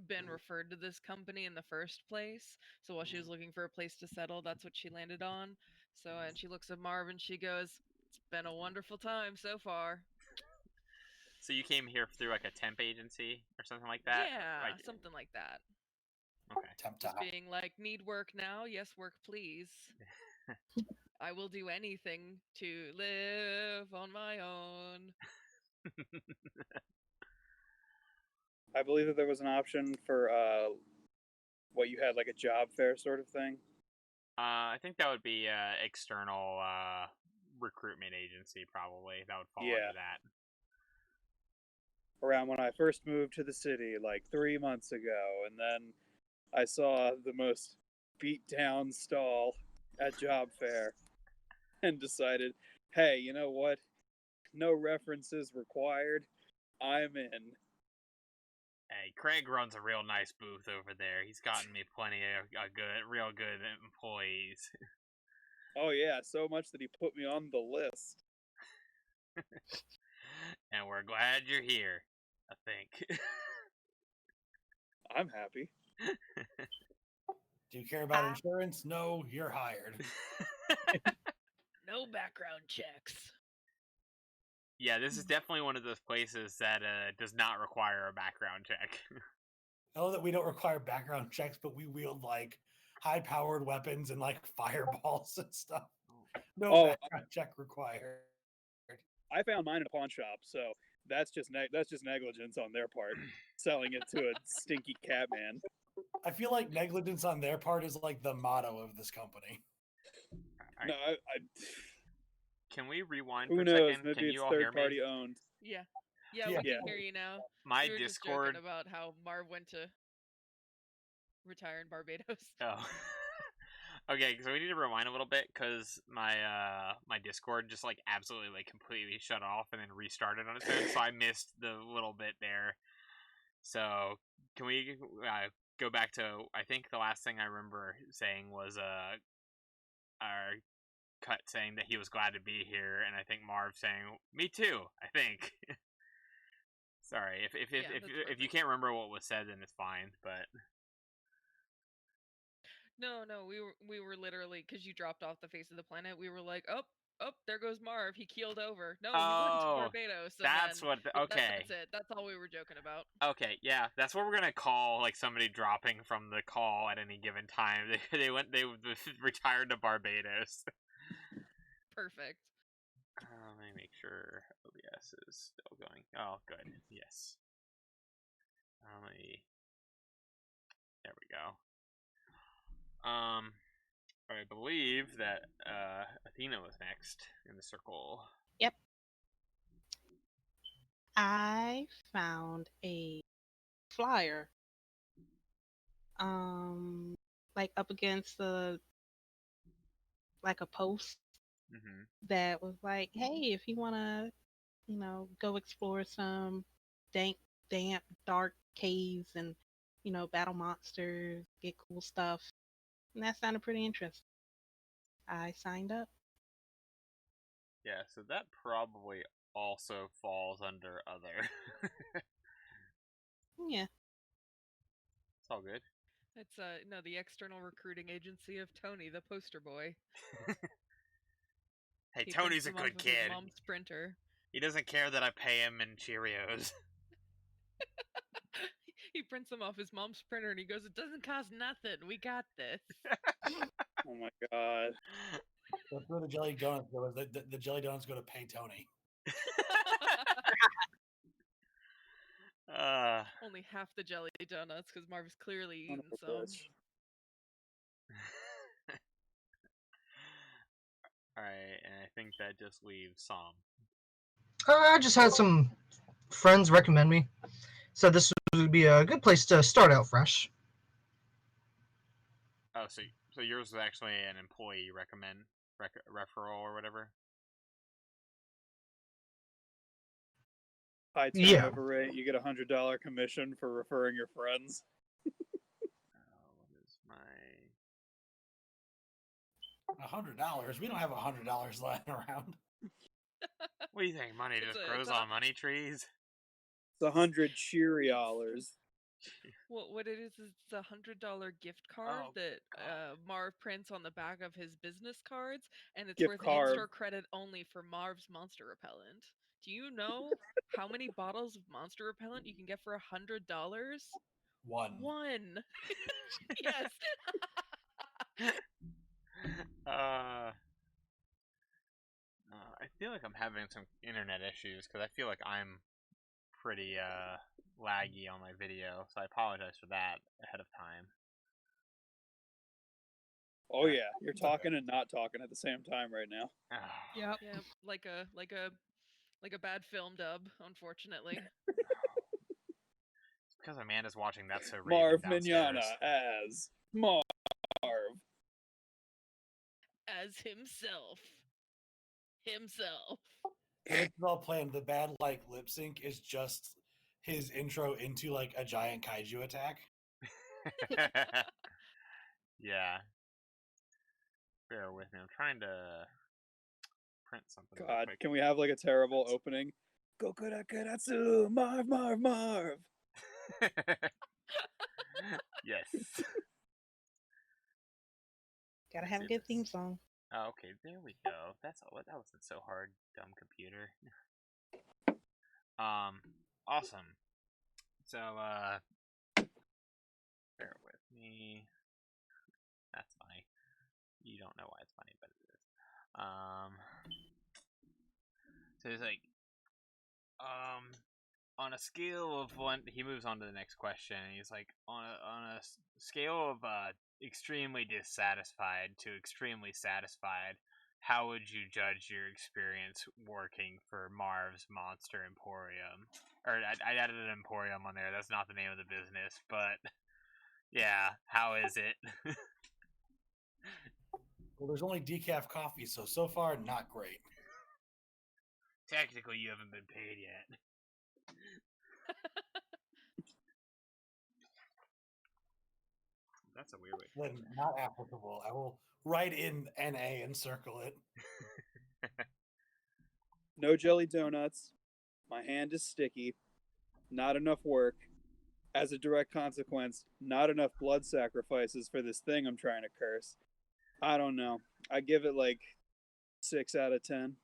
been referred to this company in the first place. So while she was looking for a place to settle, that's what she landed on. So, and she looks at Marv and she goes, "It's been a wonderful time so far." So you came here through like a temp agency or something like that? Yeah, something like that. Okay. Just being like, "Need work now? Yes, work please. I will do anything to live on my own." I believe that there was an option for what you had, like a job fair sort of thing. I think that would be external recruitment agency, probably. That would fall Yeah. under that. Around when I first moved to the city, like 3 months ago, and then I saw the most beat down stall at job fair and decided, hey, you know what? No references required. I'm in. Hey, Craig runs a real nice booth over there. He's gotten me plenty of real good employees. Oh yeah, so much that he put me on the list. And we're glad you're here, I think. I'm happy. Do you care about insurance? No, you're hired. No background checks. Yeah, this is definitely one of those places that does not require a background check. I know that we don't require background checks, but we wield like high-powered weapons and like fireballs and stuff. No background check required. I found mine in a pawn shop, so that's just negligence on their part, selling it to a stinky cat man. I feel like negligence on their part is like the motto of this company. Right. No, Can we rewind who for a knows? second? Maybe Can it's you all hear third party me? owned. Yeah, Yeah. we can hear you now. My we were just Discord. joking about how Marv went to retire in Barbados. Oh. Okay, so we need to rewind a little bit because my my Discord just like absolutely like completely shut off and then restarted on its own, so I missed the little bit there. So can we go back to, I think the last thing I remember saying was our cut saying that he was glad to be here, and I think Marv saying me too. I think. Sorry if you can't remember what was said, then it's fine, but. No, we were literally, because you dropped off the face of the planet. We were like, oh, there goes Marv. He keeled over. No, he went to Barbados. And that's then, what. Okay, that's it. That's all we were joking about. Okay, yeah, that's what we're gonna call like somebody dropping from the call at any given time. They retired to Barbados. Perfect. Let me make sure OBS is still going. Oh, good. Yes. There we go. I believe that Athena was next in the circle. Yep. I found a flyer. Like up against a post Mm-hmm. that was like, hey, if you wanna, go explore some damp, dark caves and, battle monsters, get cool stuff. And that sounded pretty interesting. I signed up. Yeah, so that probably also falls under other. Yeah. It's all good. It's the external recruiting agency of Tony, the poster boy. Hey, He Tony's prints a them off good of his kid. mom's printer. He doesn't care that I pay him in Cheerios. He prints them off his mom's printer and he goes, it doesn't cost nothing. We got this. Oh my god. That's where the jelly donuts go. The jelly donuts go to pay Tony. Only half the jelly donuts because Marv's clearly eating some. Alright, and I think that just leaves Sam. I just had some friends recommend me. So this would be a good place to start out fresh. Oh, so yours was actually an employee referral or whatever? High turnover rate. You get $100 commission for referring your friends. What is my... $100? We don't have $100 lying around. What do you think? Money just grows on money trees? It's 100 Cheerios. Well, what it is it's a $100 gift card that Marv prints on the back of his business cards, and it's worth in-store credit only for Marv's monster repellent. Do you know how many bottles of monster repellent you can get for $100? One. Yes. I feel like I'm having some internet issues because I feel like I'm pretty laggy on my video, so I apologize for that ahead of time. Oh yeah, you're talking and not talking at the same time right now. Yep. Yeah, like a bad film dub, unfortunately. Because Amanda's watching That's So Raven Marv downstairs. Mignogna as Marv. As himself. Himself. This is all planned. The bad lip sync is just his intro into a giant kaiju attack. Yeah. Bear with me. I'm trying to print something real God, quick. can we have a terrible opening? Gokuratsu, Marv, Marv, Marv. Yes. Gotta have a See good this. theme song. Oh, okay, there we go. That's all. That wasn't so hard, dumb computer. Awesome. So, bear with me. That's funny. You don't know why it's funny, but it is. So it's on a scale of 1, he moves on to the next question. And he's like, on a scale of extremely dissatisfied to extremely satisfied, how would you judge your experience working for Marv's Monster Emporium? Or I added an Emporium on there. That's not the name of the business, but yeah, how is it? Well, there's only decaf coffee, so far not great. Technically, you haven't been paid yet. That's a weird way. Then not applicable. I will write in NA and circle it. No jelly donuts. My hand is sticky. Not enough work. As a direct consequence, not enough blood sacrifices for this thing I'm trying to curse. I don't know. I give it 6 out of 10.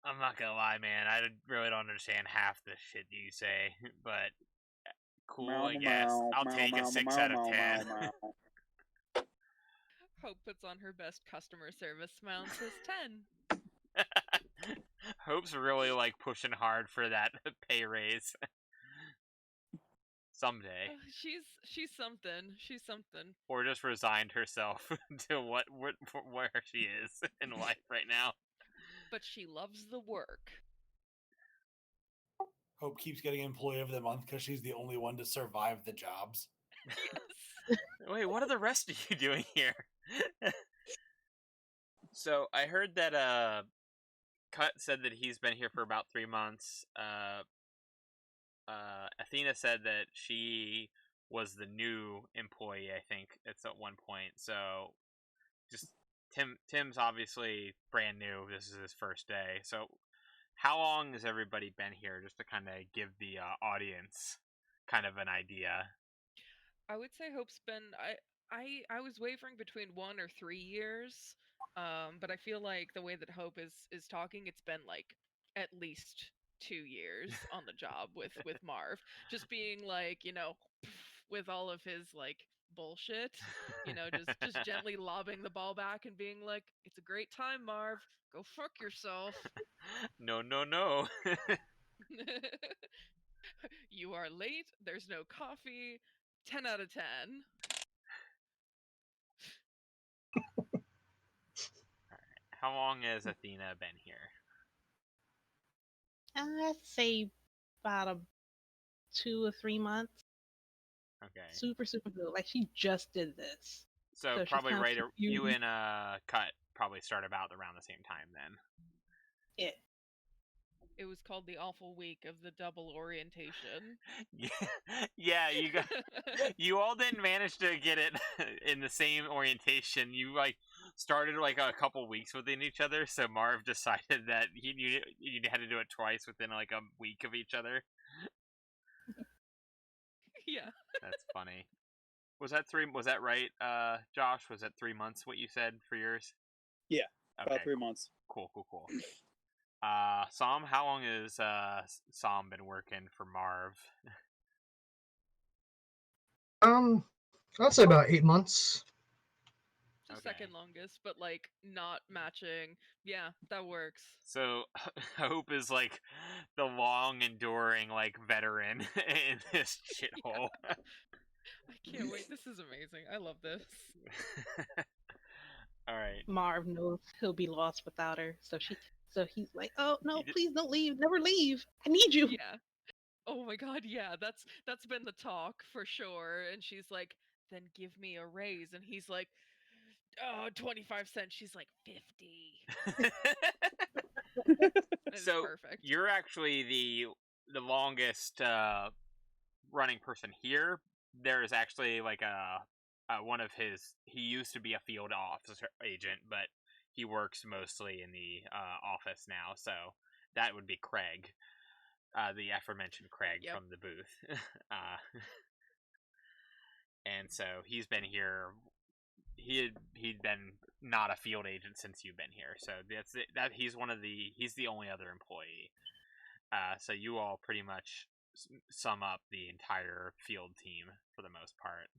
I'm not gonna lie, man. I really don't understand half the shit you say, but cool, I guess. I'll take a 6 out of 10. Hope puts on her best customer service smile and says 10. Hope's really pushing hard for that pay raise. Someday. She's something. She's something. Or just resigned herself to where she is in life right now. But she loves the work. Hope keeps getting Employee of the Month because she's the only one to survive the jobs. Yes. Wait, what are the rest of you doing here? So I heard that Cut said that he's been here for about 3 months. Athena said that she was the new employee, I think, at one point. So just Tim's obviously brand new. This is his first day. So how long has everybody been here, just to kind of give the audience kind of an idea? I would say Hope's been I was wavering between 1 or 3 years. But I feel like the way that Hope is talking, it's been at least 2 years on the job with Marv. Just being with all of his bullshit, just gently lobbing the ball back and being like, "It's a great time, Marv. Go fuck yourself." No. You are late. There's no coffee. 10 out of 10. How long has Athena been here? I'd say about 2 or 3 months. Okay. Super good. She just did this. So she's probably kind of right. You confused. and Cut probably start about around the same time then. Yeah. It was called the awful week of the double orientation. Yeah, you all didn't manage to get it in the same orientation. You started a couple weeks within each other, so Marv decided that you had to do it twice within a week of each other. Yeah. That's funny. Was that right, Josh? Was that 3 months what you said for yours? Yeah, okay, about 3 months. Cool. Sam, how long has Sam been working for Marv? I'd say about 8 months. The Okay. second longest, but not matching. Yeah, that works. So Hope is the long enduring veteran in this shithole. I can't wait. This is amazing. I love this. All right. Marv knows he'll be lost without her, so he's like, "Oh no, He did- please don't leave, never leave. I need you." Yeah. Oh my god, yeah, that's been the talk for sure. And she's like, then give me a raise. And he's like, oh, 25 cents. She's like, 50. It's So perfect. you're actually the longest running person here. There's actually like one of his. He used to be a field officer agent, but he works mostly in the office now. So that would be Craig, the aforementioned Craig Yep. from the booth. And so he's been here. He'd been not a field agent since you've been here. So that's it. That he's the only other employee. So you all pretty much sum up the entire field team for the most part.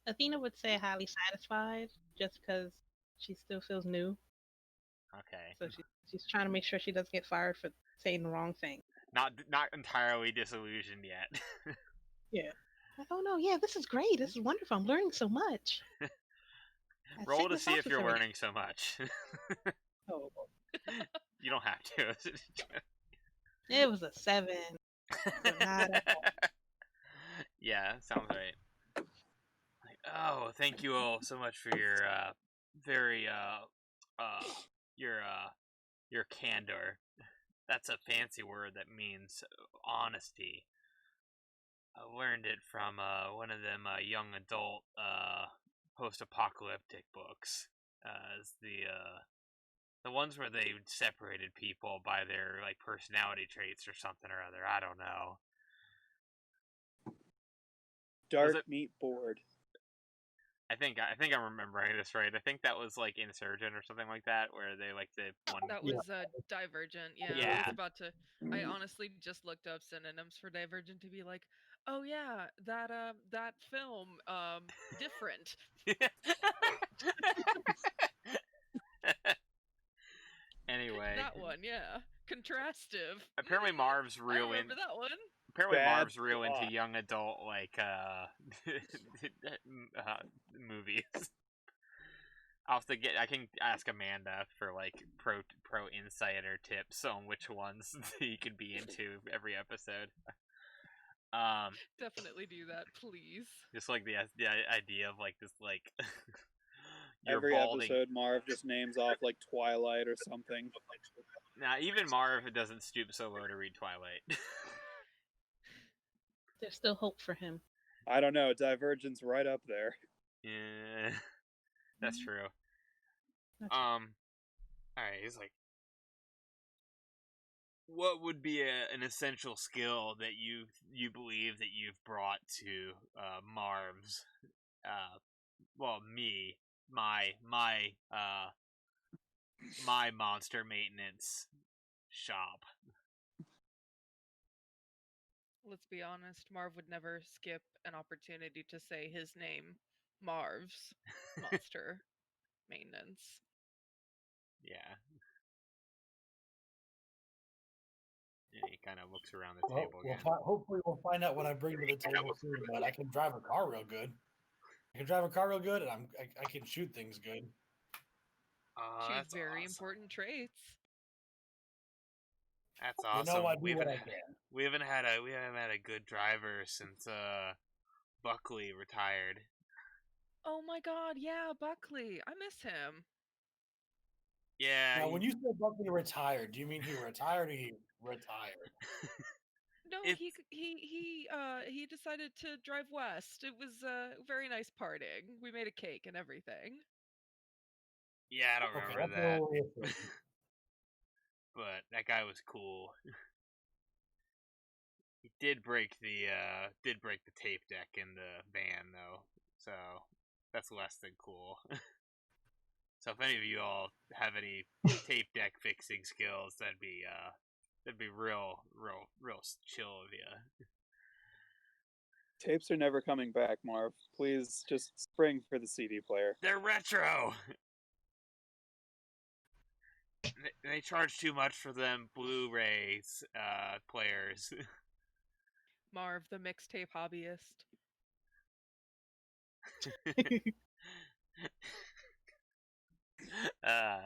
Athena would say highly satisfied, just because she still feels new. Okay. So she's trying to make sure she doesn't get fired for saying the wrong thing. Not entirely disillusioned yet. Yeah. Like, oh no, yeah, this is great. This is wonderful. I'm learning so much. I sit Roll in to this see if office you're every day. learning so much. Oh, You don't have to. it was a 7. So not at all. Yeah, sounds right. Like, oh, thank you all so much for your very your candor. That's a fancy word that means honesty. I learned it from one of them young adult post-apocalyptic books. It's the ones where they separated people by their like personality traits or something or other. I don't know. Dark it- meat board. I think I'm remembering this right. I think that was like Insurgent or something like that, where they like the one. That was Divergent. Yeah, I Yeah. was about to. I honestly just looked up synonyms for Divergent to be like, oh yeah, that film, different. Anyway, That one, yeah, contrastive. apparently Marv's I real remember that one. apparently Bad Marv's real into plot. young adult like movies. I can ask Amanda for like pro insider tips on which ones he could be into every episode. Definitely do that, please. Just like the idea of like this like you're Every balding. episode, Marv just names off like Twilight or something. Now even Marv doesn't stoop so low to read Twilight. There's still hope for him. I don't know. Divergent's right up there. Yeah, that's true. That's All right. He's like, what would be an essential skill that you believe that you've brought to Marv's? Well, my monster maintenance shop. Let's be honest, Marv would never skip an opportunity to say his name, Marv's monster maintenance. Yeah. And he kind of looks around the table again. Hopefully we'll find out what I bring to the table soon. But I can drive a car real good. And I can shoot things good. Oh, Choose that's very awesome. important traits. That's You awesome. know I do what I can. We haven't had a good driver since Buckley retired. Oh my god, yeah, Buckley. I miss him. Yeah. Now, when you say Buckley retired, do you mean he retired or he retired? No, It's- he decided to drive west. It was very nice partying. We made a cake and everything. Yeah, I don't Okay, remember that's that. all we have to- But that guy was cool. He did break the tape deck in the van though, so that's less than cool. So if any of you all have any tape deck fixing skills, that'd be real chill of you. Tapes are never coming back, Marv. Please just spring for the CD player. They're retro. They charge too much for them Blu-rays players. Marv, the mixtape hobbyist. uh,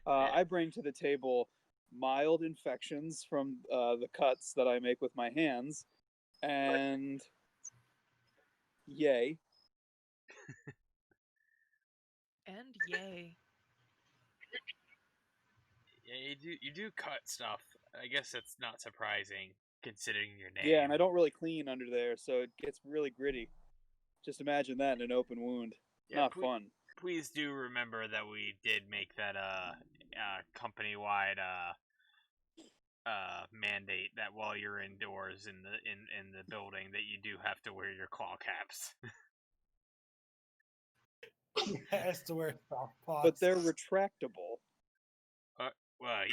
I bring to the table mild infections from the cuts that I make with my hands, and yay. And yay. yeah, you do cut stuff. I guess it's not surprising considering your name. Yeah, and I don't really clean under there, so it gets really gritty. Just imagine that in an open wound. Yeah, Not fun. Please do remember that we did make that company-wide mandate that while you're indoors in the building that you do have to wear your claw caps. Has to wear soft pots. But they're retractable. Well,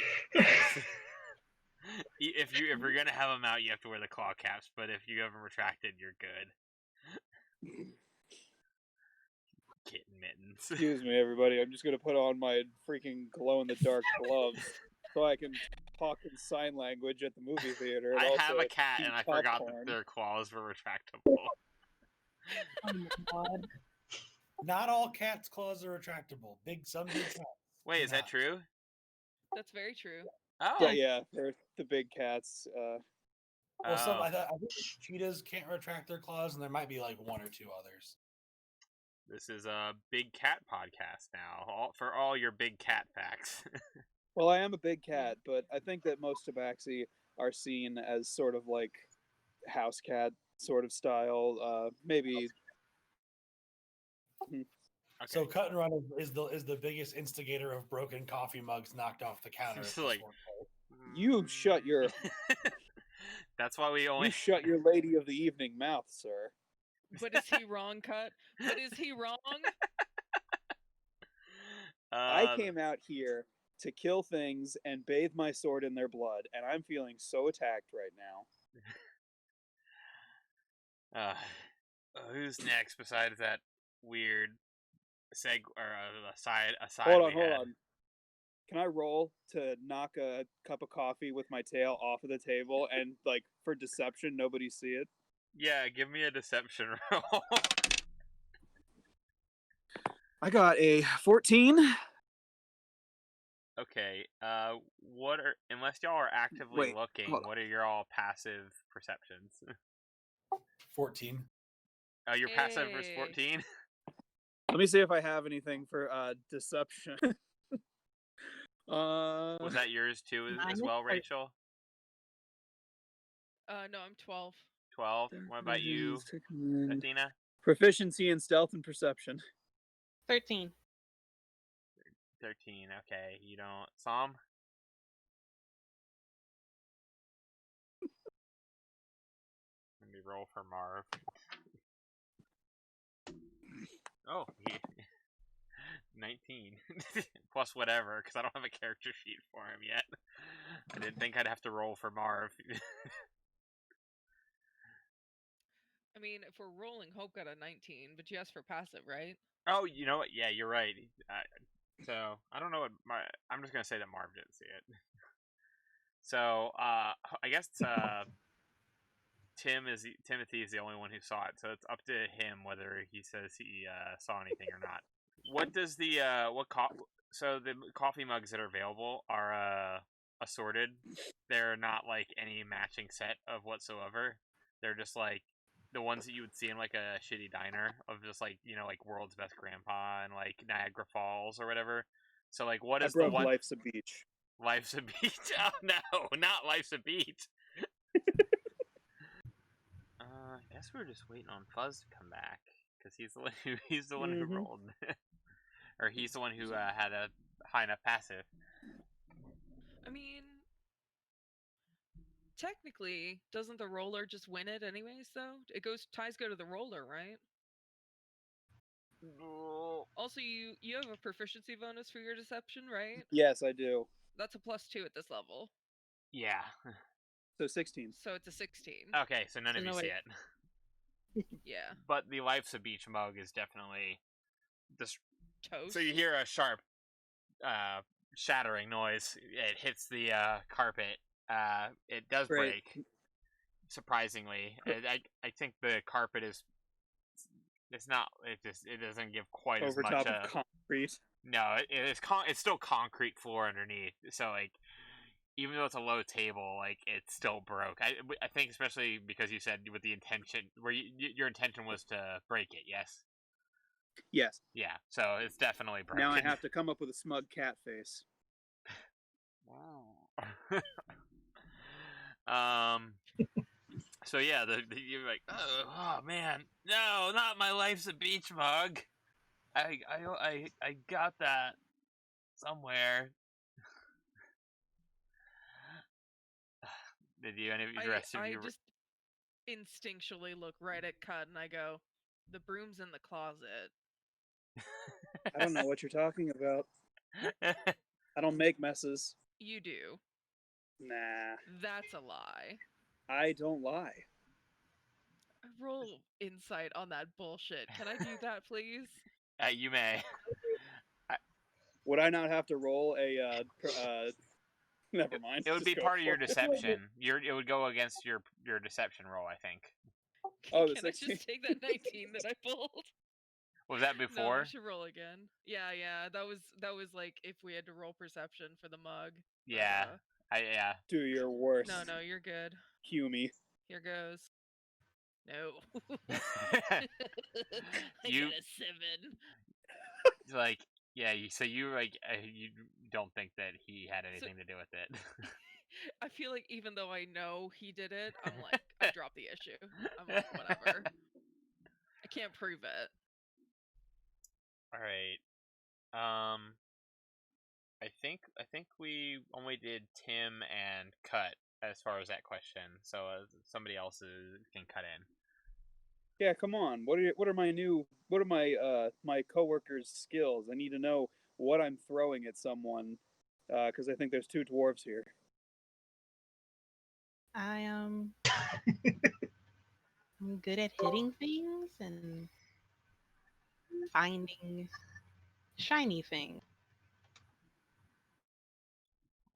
if you're gonna have them out, you have to wear the claw caps. But if you have them retracted, you're good. Kitten mittens. Excuse me, everybody. I'm just gonna put on my freaking glow-in-the-dark gloves so I can talk in sign language at the movie theater. And I also have a cat, eat and I forgot that popcorn. their claws were retractable. Oh my god. Not all cats' claws are retractable. Some big cats. Wait, is that not. true? That's very true. Oh, Yeah, for the big cats. Well, oh. I think cheetahs can't retract their claws, and there might be like one or two others. This is a big cat podcast now. For all your big cat facts. Well, I am a big cat, but I think that most tabaxi are seen as sort of like house cat sort of style. Maybe. Okay. So Cut and Run is the biggest instigator of broken coffee mugs knocked off the counter. It's like- You shut your That's why we only you shut your lady of the evening mouth, sir. But is he wrong, Cut? But is he wrong? I came out here to kill things and bathe my sword in their blood, and I'm feeling so attacked right now. Who's next besides that weird aside Hold we had? on. Can I roll to knock a cup of coffee with my tail off of the table and, like, for deception, nobody see it? Yeah, give me a deception roll. I got a 14. Okay. Unless y'all are actively Wait, looking, hold on. what are your all passive perceptions? 14. Oh, your passive is Hey. 14. Let me see if I have anything for deception. Was that yours too as well, Rachel? No, I'm 12. 12. What about you, Athena? Proficiency in stealth and perception. 13. 13. Okay, you don't. Psalm? Let me roll for Marv. Oh, 19. Plus whatever, because I don't have a character sheet for him yet. I didn't think I'd have to roll for Marv. I mean, if we're rolling, Hope got a 19, but you asked for passive, right? Oh, you know what? Yeah, you're right. So, I don't know what I'm just going to say that Marv didn't see it. So, I guess Timothy is the only one who saw it, so it's up to him whether he says he saw anything or not. What does so the coffee mugs that are available are assorted. They're not like any matching set of whatsoever. They're just like the ones that you would see in like a shitty diner of just like, like World's Best Grandpa and like Niagara Falls or whatever. So like what is the one? Life's a Beach. Life's a Beach. Oh no, not Life's a Beach. I guess we're just waiting on Fuzz to come back because he's the one who rolled, or he's the one who had a high enough passive. I mean, technically, doesn't the roller just win it anyways, though? Ties go to the roller, right? Also, you have a proficiency bonus for your deception, right? Yes, I do. That's a +2 at this level. Yeah. So 16. So it's a 16. Okay, so none of you see it. Yeah. But the Life's a Beach mug is definitely Toast. So you hear a sharp, shattering noise. It hits the carpet. It does Great. break. Surprisingly, I think the carpet is It's not. It doesn't give quite over as much. top of concrete. No, it's still concrete floor underneath. So like, even though it's a low table, like it's still broke. I think especially because you said with the intention, where your intention was to break it. Yes. Yes. Yeah. So it's definitely broken. Now I have to come up with a smug cat face. Wow. So yeah, you're like, oh man, no, not my life's a beach mug. I got that somewhere. Did you any of the rest of I you? just instinctually look right at Cut and I go, the broom's in the closet. I don't know what you're talking about. I don't make messes. You do. Nah, That's a lie. I don't lie. Roll insight on that bullshit. Can I do that, please? You may. Would I not have to roll a? Never mind. It would be Just go part of your for it. deception. It would go against your deception roll, I think. Oh, the Can I 16? just take that 19 that I pulled? Was that No, before? we should roll again. Yeah. That was like if we had to roll perception for the mug. Yeah. Yeah. Do your worst. No, you're good. Cue me. Here goes. No. I You- get a 7. Like, yeah. So you you don't think that he had anything to do with it? I feel like even though I know he did it, I'm like, I dropped the issue. I'm like, whatever. I can't prove it. All right. I think we only did Tim and Cut as far as that question. So somebody else can cut in. Yeah, come on. What are my coworkers' skills? I need to know what I'm throwing at someone, because I think there's 2 dwarves here. I'm good at hitting things and finding shiny things.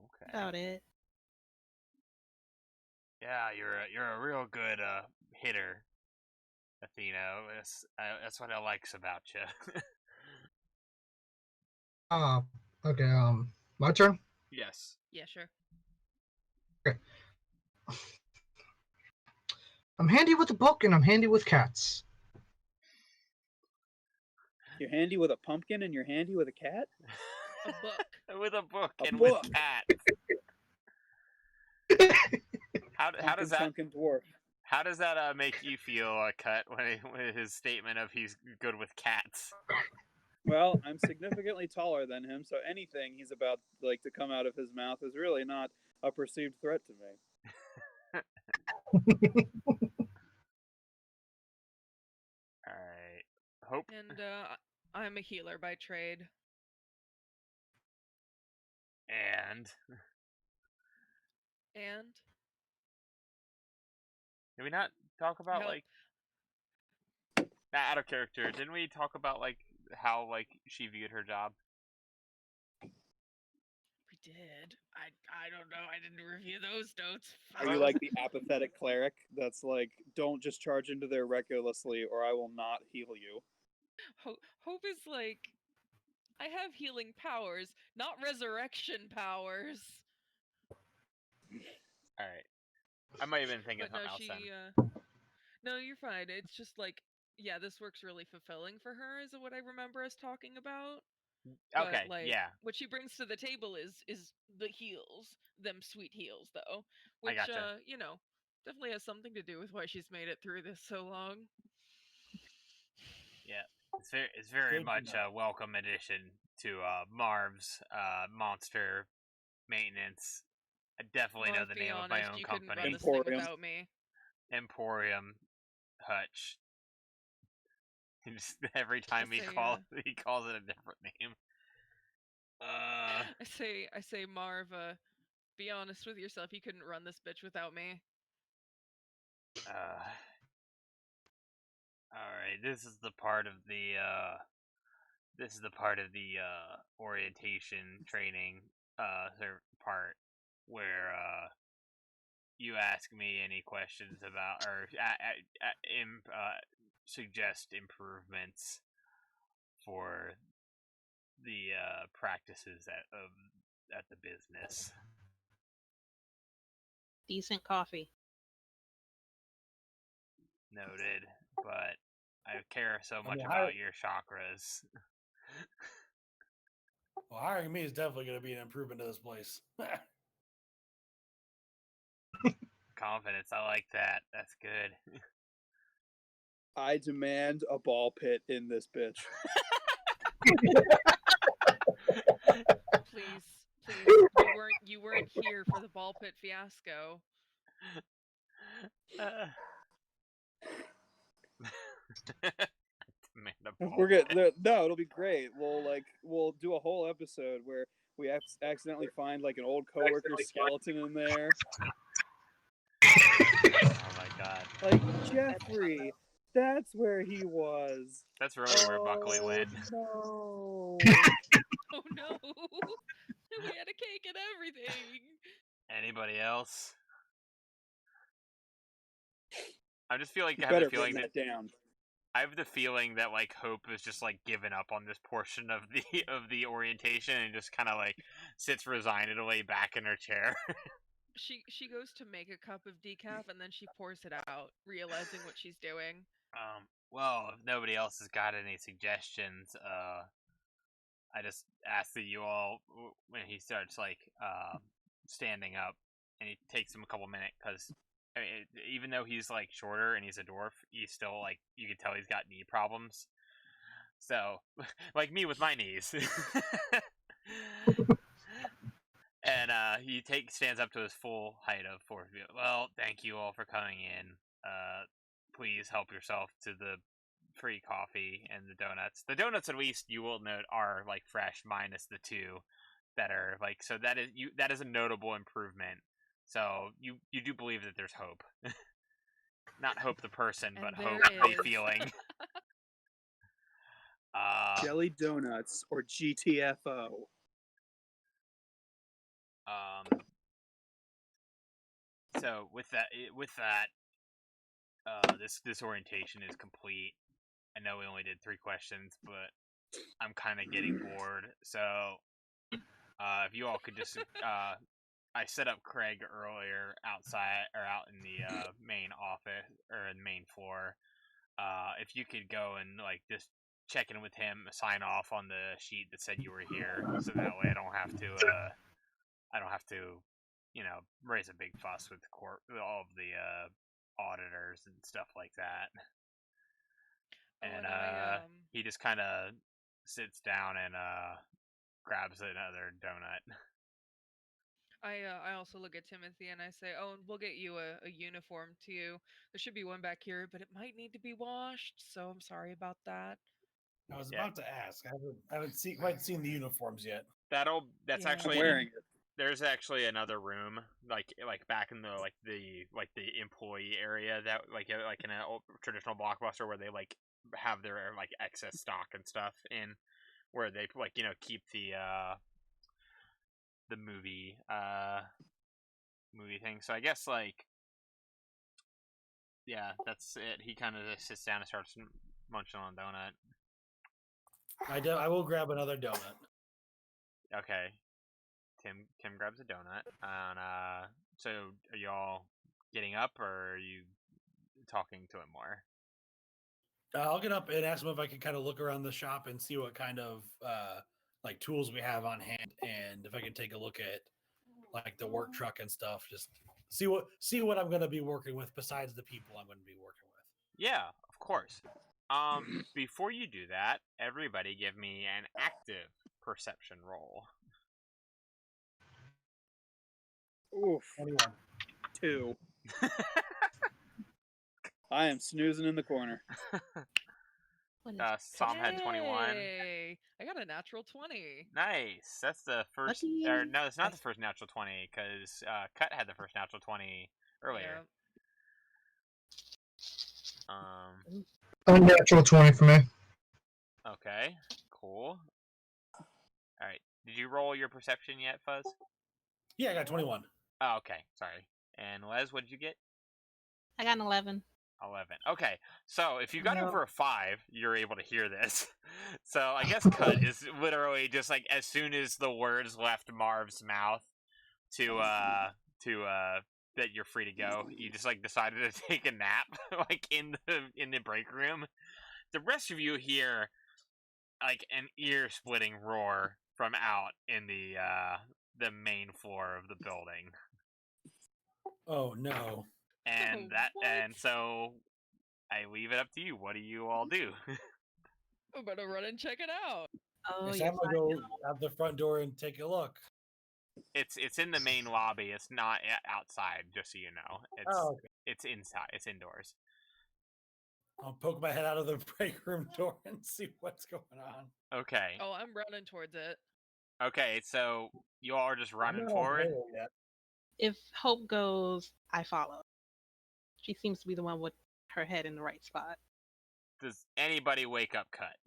Okay. About it. Yeah, you're a real good hitter, Athena. That's what I likes about you. Okay. My turn. Yes. Yeah, sure. I'm handy with a book and I'm handy with cats. You're handy with a pumpkin and you're handy with a cat? A book. With a book A and book. with cats. How does Pumpkin, that sunken dwarf. How does that make you feel, Cut, when his statement of he's good with cats? Well, I'm significantly taller than him, so anything he's about to come out of his mouth is really not a perceived threat to me. All right. Hope. And I'm a healer by trade. And And did we not talk about Help. out of character? Didn't we talk about how she viewed her job? we did. I don't know. I didn't review those notes. Are you like the apathetic cleric that's like, don't just charge into there recklessly or I will not heal you? Hope is like, I have healing powers, not resurrection powers. All right. I might have been thinking But no, something else she. then. No, you're fine. It's just like, yeah, this work's really fulfilling for her, is what I remember us talking about. Okay. But, Yeah. what she brings to the table is the heals, them sweet heals though, which gotcha. definitely has something to do with why she's made it through this so long. Yeah. It's very Good much enough. a welcome addition to Marv's monster maintenance. I definitely know Marv, the be name of honest, my own you couldn't company. run this thing Emporium. without me. Emporium Hutch. Every time he say, calls it a different name. I say, Marv, be honest with yourself. You couldn't run this bitch without me. All right. This is the part of the orientation training part where you ask me any questions about or suggest improvements for the practices at the business. Decent coffee. Noted, but I care so I much mean, about your chakras. Well, hiring me is definitely going to be an improvement to this place. Confidence, I like that. That's good. I demand a ball pit in this bitch. Please, you weren't here for the ball pit fiasco. We're good. No, it'll be great. We'll do a whole episode where we accidentally find like an old coworker's skeleton in there. Oh my god. Like Jeffrey, that's where he was. That's really where Buckley went. No. Oh no! We had a cake and everything. Anybody else? I just feel like I Better have the feeling write that down. I have the feeling that like Hope is just like given up on this portion of the orientation and just kind of like sits resignedly back in her chair. She goes to make a cup of decaf and then she pours it out, realizing what she's doing. Well, if nobody else has got any suggestions, I just ask that you all, when he starts like standing up, and it takes him a couple minutes because I mean, even though he's like shorter and he's a dwarf, he's still like you can tell he's got knee problems. So, like me with my knees. And he stands up to his full height of 4 feet. Well, thank you all for coming in. Please help yourself to the free coffee and the donuts. The donuts, at least, you will note, are like fresh, minus the 2 that are like. So that is a notable improvement. So you do believe that there's hope. Not Hope the person, but And Hope there the is. feeling. Jelly donuts or GTFO. So with that, this orientation is complete. I know we only did 3 questions, but I'm kind of getting bored. So if you all could just, I set up Craig earlier outside or out in the main office or in the main floor. If you could go and like just check in with him, sign off on the sheet that said you were here, so that way I don't have to, raise a big fuss with all of the auditors and stuff like that. And he just kind of sits down and grabs another donut. I also look at Timothy and I say, "Oh, and we'll get you a uniform too. There should be one back here, but it might need to be washed. So I'm sorry about that." I was about to ask. I haven't quite seen the uniforms yet. That's Yeah. actually I'm wearing it. There's actually another room, like back in the employee area that like in a traditional Blockbuster where they like have their like excess stock and stuff in, where they like keep the movie thing. So I guess like yeah, that's it. He kind of just sits down and starts munching on a donut. I will grab another donut. Okay. Tim grabs a donut, and so are y'all getting up, or are you talking to him more? I'll get up and ask him if I can kind of look around the shop and see what kind of like tools we have on hand, and if I can take a look at like the work truck and stuff. Just see what I'm going to be working with besides the people I'm going to be working with. Yeah, of course. Before you do that, everybody give me an active perception roll. Oof. 21. 2. I am snoozing in the corner. Psalm had 21. Hey, I got a natural 20. Nice. That's the first. Lucky. Or no, it's not the first natural 20 because Cut had the first natural 20 earlier. Yeah. Unnatural 20 for me. Okay. Cool. All right. Did you roll your perception yet, Fuzz? Yeah, I got 21. Oh, okay. Sorry. And Les, what did you get? I got an 11. 11. Okay, so if you got No. over a 5, you're able to hear this. So I guess cut is literally just like as soon as the words left Marv's mouth to that you're free to go, you just like decided to take a nap like in the break room. The rest of you hear like an ear-splitting roar from out in the main floor of the building. Oh no. And What? and so I leave it up to you. What do you all do? I'm gonna run and check it out. Oh, Guess yes, I'm gonna go out the front door and take a look. It's in the main lobby. It's not outside, just so you know. Okay. It's inside. It's indoors. I'll poke my head out of the break room door and see what's going on. Okay. Oh, I'm running towards it. Okay, so you all are just I'm running not on forward? payroll yet. If Hope goes, I follow. She seems to be the one with her head in the right spot. Does anybody wake up Cut?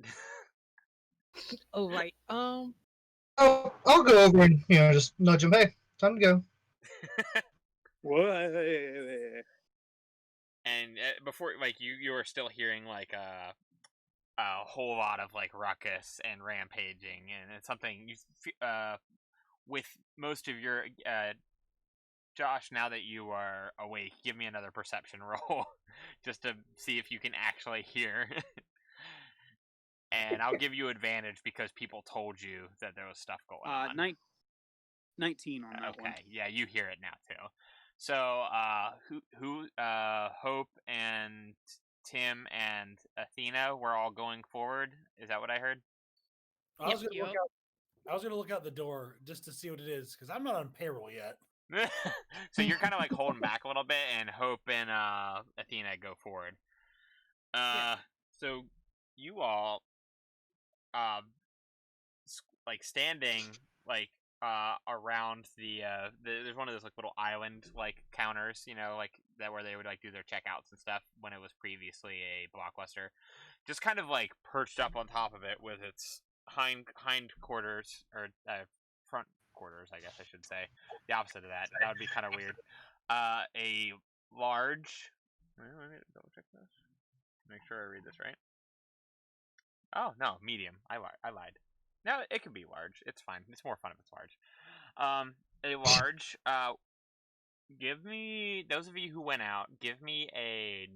Oh, right. I'll go over and just nudge him. Hey, time to go. What? And before, like, you are still hearing like a whole lot of like ruckus and rampaging, and it's something you with most of your Josh, now that you are awake, give me another perception roll just to see if you can actually hear. And I'll give you advantage because people told you that there was stuff going on. 19 on that one. Okay, yeah, you hear it now too. So, Hope and Tim and Athena were all going forward. Is that what I heard? I was Yep. gonna look out. I was gonna look out the door just to see what it is because I'm not on payroll yet. So you're kind of like holding back a little bit, and Hope and Athena go forward. So you all, like standing like around there's one of those like little island like counters, like that where they would like do their checkouts and stuff when it was previously a Blockbuster. Just kind of like perched up on top of it with its hind quarters or front quarters, I guess I should say. The opposite of that. That would be kind of weird. A large. Let me double check this. Make sure I read this right. Oh no, medium. I lied. No, it can be large. It's fine. It's more fun if it's large. A large. Give me, those of you who went out. Give me a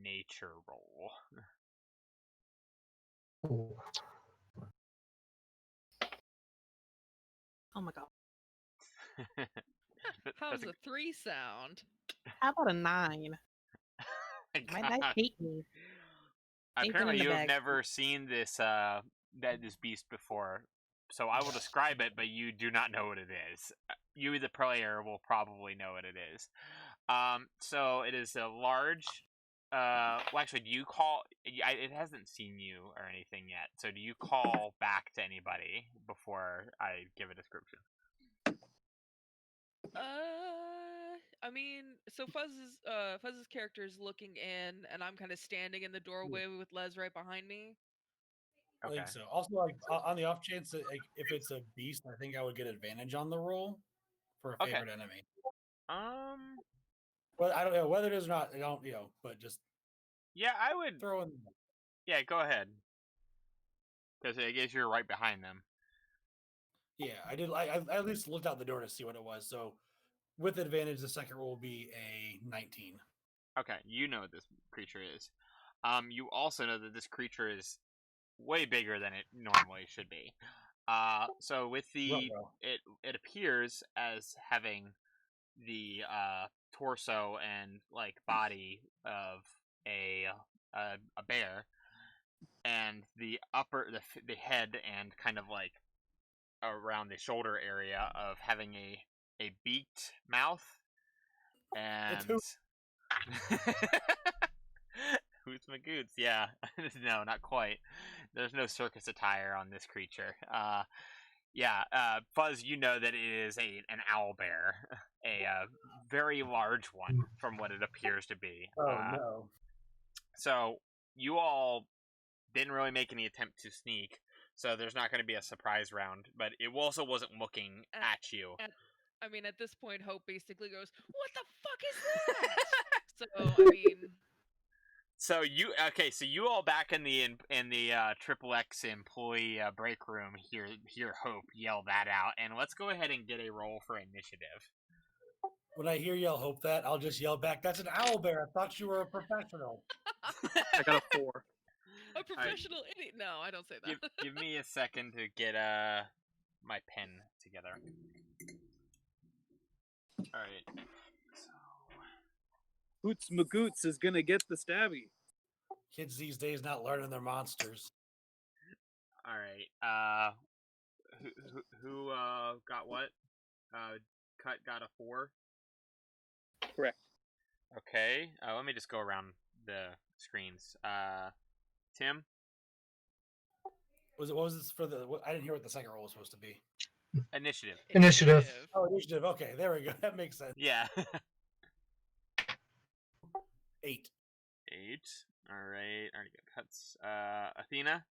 nature roll. Oh my god. How's a 3 sound? How about a 9? My dice hate me. Ain't been in Apparently, the you have bag. never seen this this beast before, so I will describe it, but you do not know what it is. You, the player, will probably know what it is. So it is a large. Well, actually, do you call? It hasn't seen you or anything yet. So do you call back to anybody before I give a description? I mean, so Fuzz's character is looking in, and I'm kind of standing in the doorway with Les right behind me. I Okay. think so. Also, like on the off chance that like, if it's a beast, I think I would get advantage on the roll for a Okay. favorite enemy. But I don't know whether it is or not. I don't, but just yeah, I would throw in. Yeah, go ahead. Because I guess you're right behind them. Yeah, I did. I at least looked out the door to see what it was. So, with advantage, the second roll will be a 19. Okay, you know what this creature is. You also know that this creature is way bigger than it normally should be. So with the it appears as having the torso and like body of a bear, and the the head and kind of like around the shoulder area of having a beaked mouth and Hoots Magoots, yeah. No, not quite. There's no circus attire on this creature. Fuzz, you know that it is an owlbear, a very large one from what it appears to be. No. So you all didn't really make any attempt to sneak, so there's not going to be a surprise round, but it also wasn't looking at you. I mean, at this point, Hope basically goes, "What the fuck is that?" So, I mean, So you all back in the Triple X employee break room hear Hope yell that out, and let's go ahead and get a roll for initiative. When I hear y'all hope that, I'll just yell back, "That's an owlbear! I thought you were a professional." I got a 4. A professional idiot. No, I don't say that. Give me a second to get my pen together. All right. So Hoots Magoots is gonna get the stabby. Kids these days not learning their monsters. all right. Who got what? Cut got a 4. Correct. Okay. Let me just go around the screens. Tim. What was this for the? I didn't hear what the second roll was supposed to be. Initiative. Initiative. Oh, initiative. Okay, there we go. That makes sense. Yeah. 8. 8. All right. Already got cuts. Athena.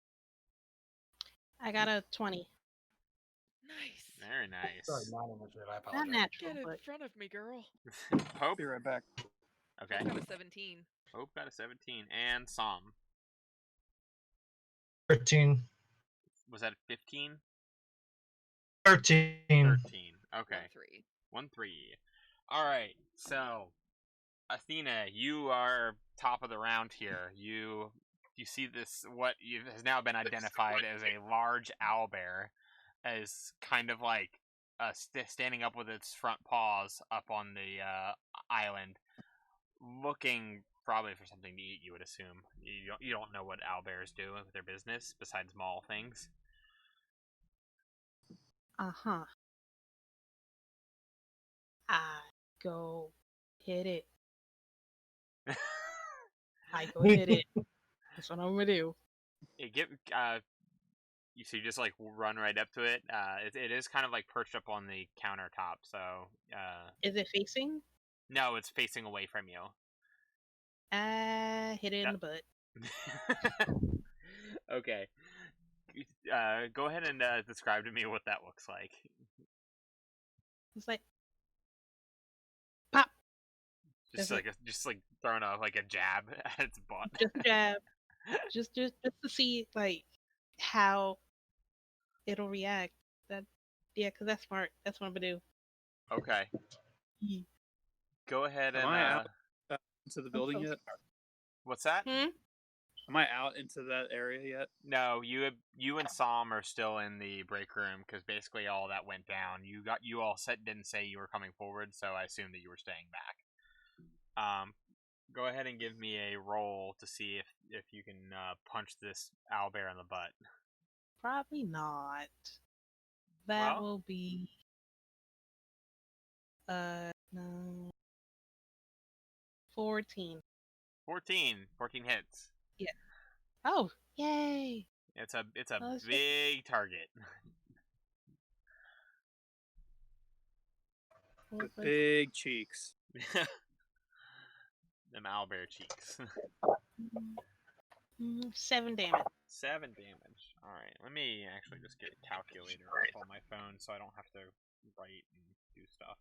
I got a 20. Nice. Very nice. Sorry, non-initiative. I Not apologize. natural, Get in but front of me, girl. Hope. Be right back. Okay. I've got a 17. Hope got a 17. And Psalm. 13. Was that 15? 13. 13. Okay. 3. 1-3. All right. So, Athena, you are top of the round here. You see this what has now been identified as a large owlbear, as kind of like standing up with its front paws up on the island, looking probably for something to eat. You would assume. You don't know what owlbears do with their business besides maul things. uh-huh. I go hit it. I go hit it. That's what I'm gonna do. You so you just like run right up to it. It is kind of like perched up on the countertop. So Is it facing? no, it's facing away from you. I hit it in the butt. Okay. Go ahead and describe to me what that looks like. It's like pop. Just like throwing a jab at its butt. Just jab. just to see like how it'll react. Yeah, because that's smart. That's what I'm gonna do. Okay. Yeah. Go ahead Am and I out into the building yet? what's that? Am I out into that area yet? No, you and Psalm are still in the break room because basically all that went down. You all didn't say you were coming forward, so I assumed that you were staying back. Go ahead and give me a roll to see if you can punch this owlbear in the butt. Probably not. That Well- will be no 14. 14 hits. Oh, yay! It's a Oh, shit. big target. With big cheeks. Them owlbear cheeks. 7 damage. 7 damage. All right, let me actually just get a calculator up on my phone so I don't have to write and do stuff.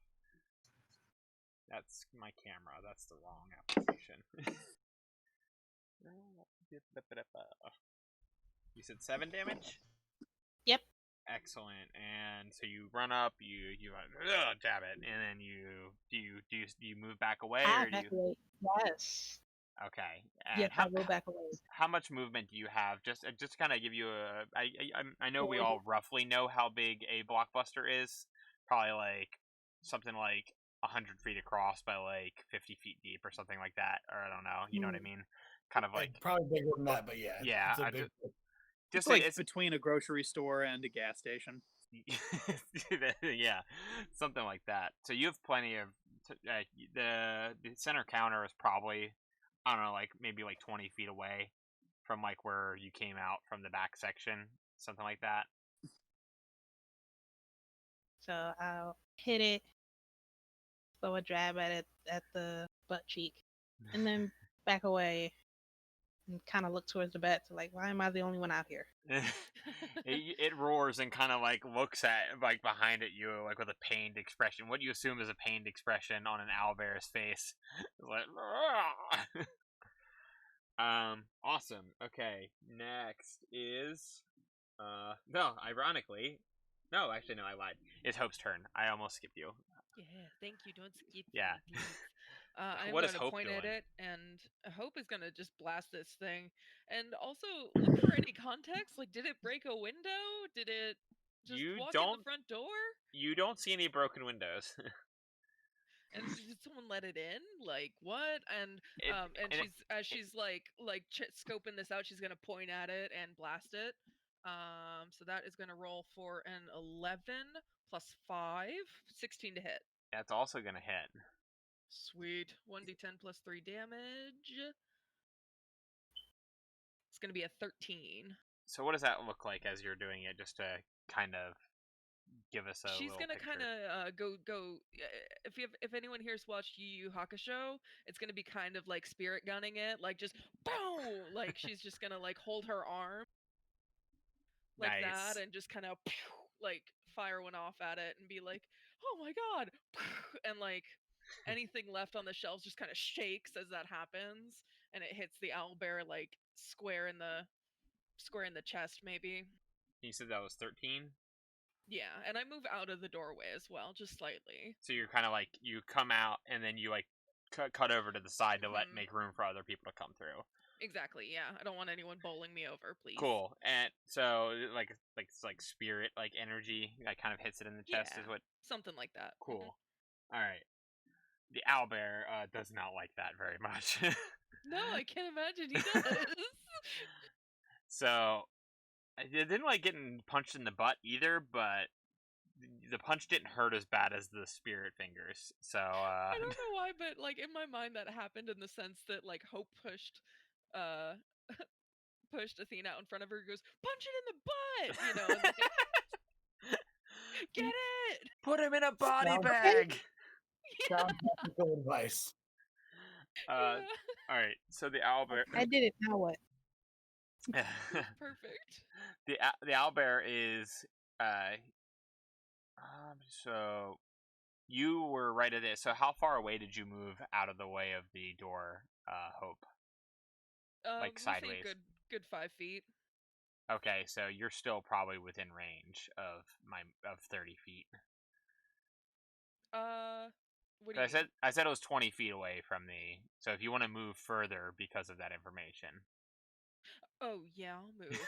That's my camera. That's the wrong application. You said 7 damage? Yep. Excellent. And so you run up, you jab it, and then do you move back away or do you? Yes. Okay. And Yes, I will back away. how much movement do you have? Just kind of give you I know we all roughly know how big a blockbuster is. Probably like something like 100 feet across by like 50 feet deep or something like that. Or I don't know. You know what I mean? Kind of like Probably bigger than that, but yeah. Yeah, It's a I big, It's like between a grocery store and a gas station. yeah, something like that. So you have plenty of the center counter is probably I don't know, like maybe like 20 feet away from like where you came out from the back section, something like that. So I'll hit it, throw a jab at it at the butt cheek, and then back away and kind of look towards the bat to like, why am I the only one out here? it roars and kind of like looks at like behind at you like with a pained expression. What you assume is a pained expression on an owlbear's face. Like, Awesome. Okay, next is no, ironically, no, actually no, I lied. It's Hope's turn. I almost skipped you. Yeah, thank you. Don't skip Yeah. me, please. I'm What is going to Hope point doing? at it, and Hope is going to just blast this thing. And also, look for any context. Like, did it break a window? Did it just You walk in the don't front door? you don't see any broken windows. And did someone let it in? Like what? And It, and and it, she's scoping this out. She's gonna point at it and blast it. So that is gonna roll for an 11 plus 5, 16 to hit. that's also gonna hit. Sweet. 1d10 plus 3 damage. It's gonna be a 13. So what does that look like as you're doing it? Just to kind of give us a She's little gonna picture. kind of go. If anyone here's watched Yu Yu Hakusho, it's gonna be kind of like spirit gunning it, like just boom, like she's just gonna like hold her arm like Nice. that and just kind of like fire one off at it and be like, oh my god, and like anything left on the shelves just kind of shakes as that happens, and it hits the owlbear like square in the chest maybe. You said that was 13. Yeah, and I move out of the doorway as well, just slightly. So you're kind of like you come out and then you like cut over to the side to Mhm. make room for other people to come through. Exactly, yeah. I don't want anyone bowling me over, please. Cool. And so it's like spirit like energy that kind of hits it in the chest Yeah, is what. something like that. Cool. All right. The owlbear does not like that very much. No, I can't imagine he does. So it didn't like getting punched in the butt either, but the punch didn't hurt as bad as the spirit fingers. So I don't know why, but like in my mind that happened in the sense that like Hope pushed pushed Athena out in front of her, goes, punch it in the butt, you know, and like, get it! put him in a body Sounds- bag. Sound technical advice. All right. So the owlbear. I did it. Now what? Perfect. The owlbear is so you were right at it. So how far away did you move out of the way of the door, Hope? Like We'll say sideways. good 5 feet. Okay, so you're still probably within range of 30 feet. What do you mean? I said it was 20 feet away from the. So if you want to move further because of that information. Oh yeah, I'll move.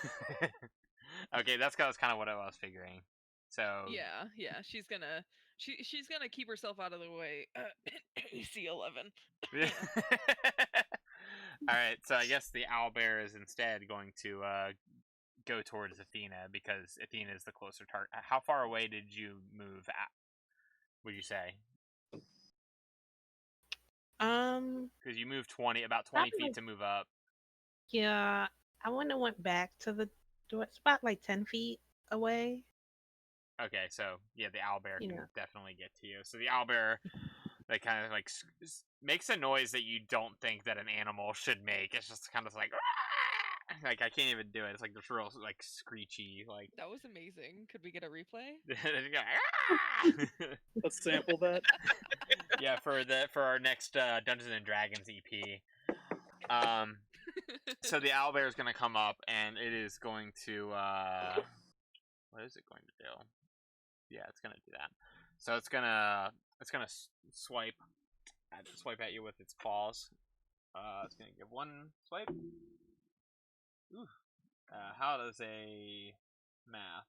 Okay, that's kind of what I was figuring. So Yeah, she's gonna keep herself out of the way. AC 11. All right, so I guess the owlbear is instead going to go towards Athena because Athena is the closer target. How far away did you move at? Would you say? Because you moved about 20 feet to move up. Yeah, I wouldn't have went back to the door. It's about like 10 feet away. Okay, so yeah, the owlbear can Yeah. definitely get to you. So the owlbear, like, kind of like makes a noise that you don't think that an animal should make. It's just kind of like, like I can't even do it. It's like this real like screechy like. That was amazing. Could we get a replay? Let's sample that. Yeah, for our next Dungeons and Dragons EP. So the owlbear is going to come up and it is going to what is it going to do? Yeah, it's going to do that. So it's going to swipe at you with its paws. It's going to give one swipe. Ooh. How does a math?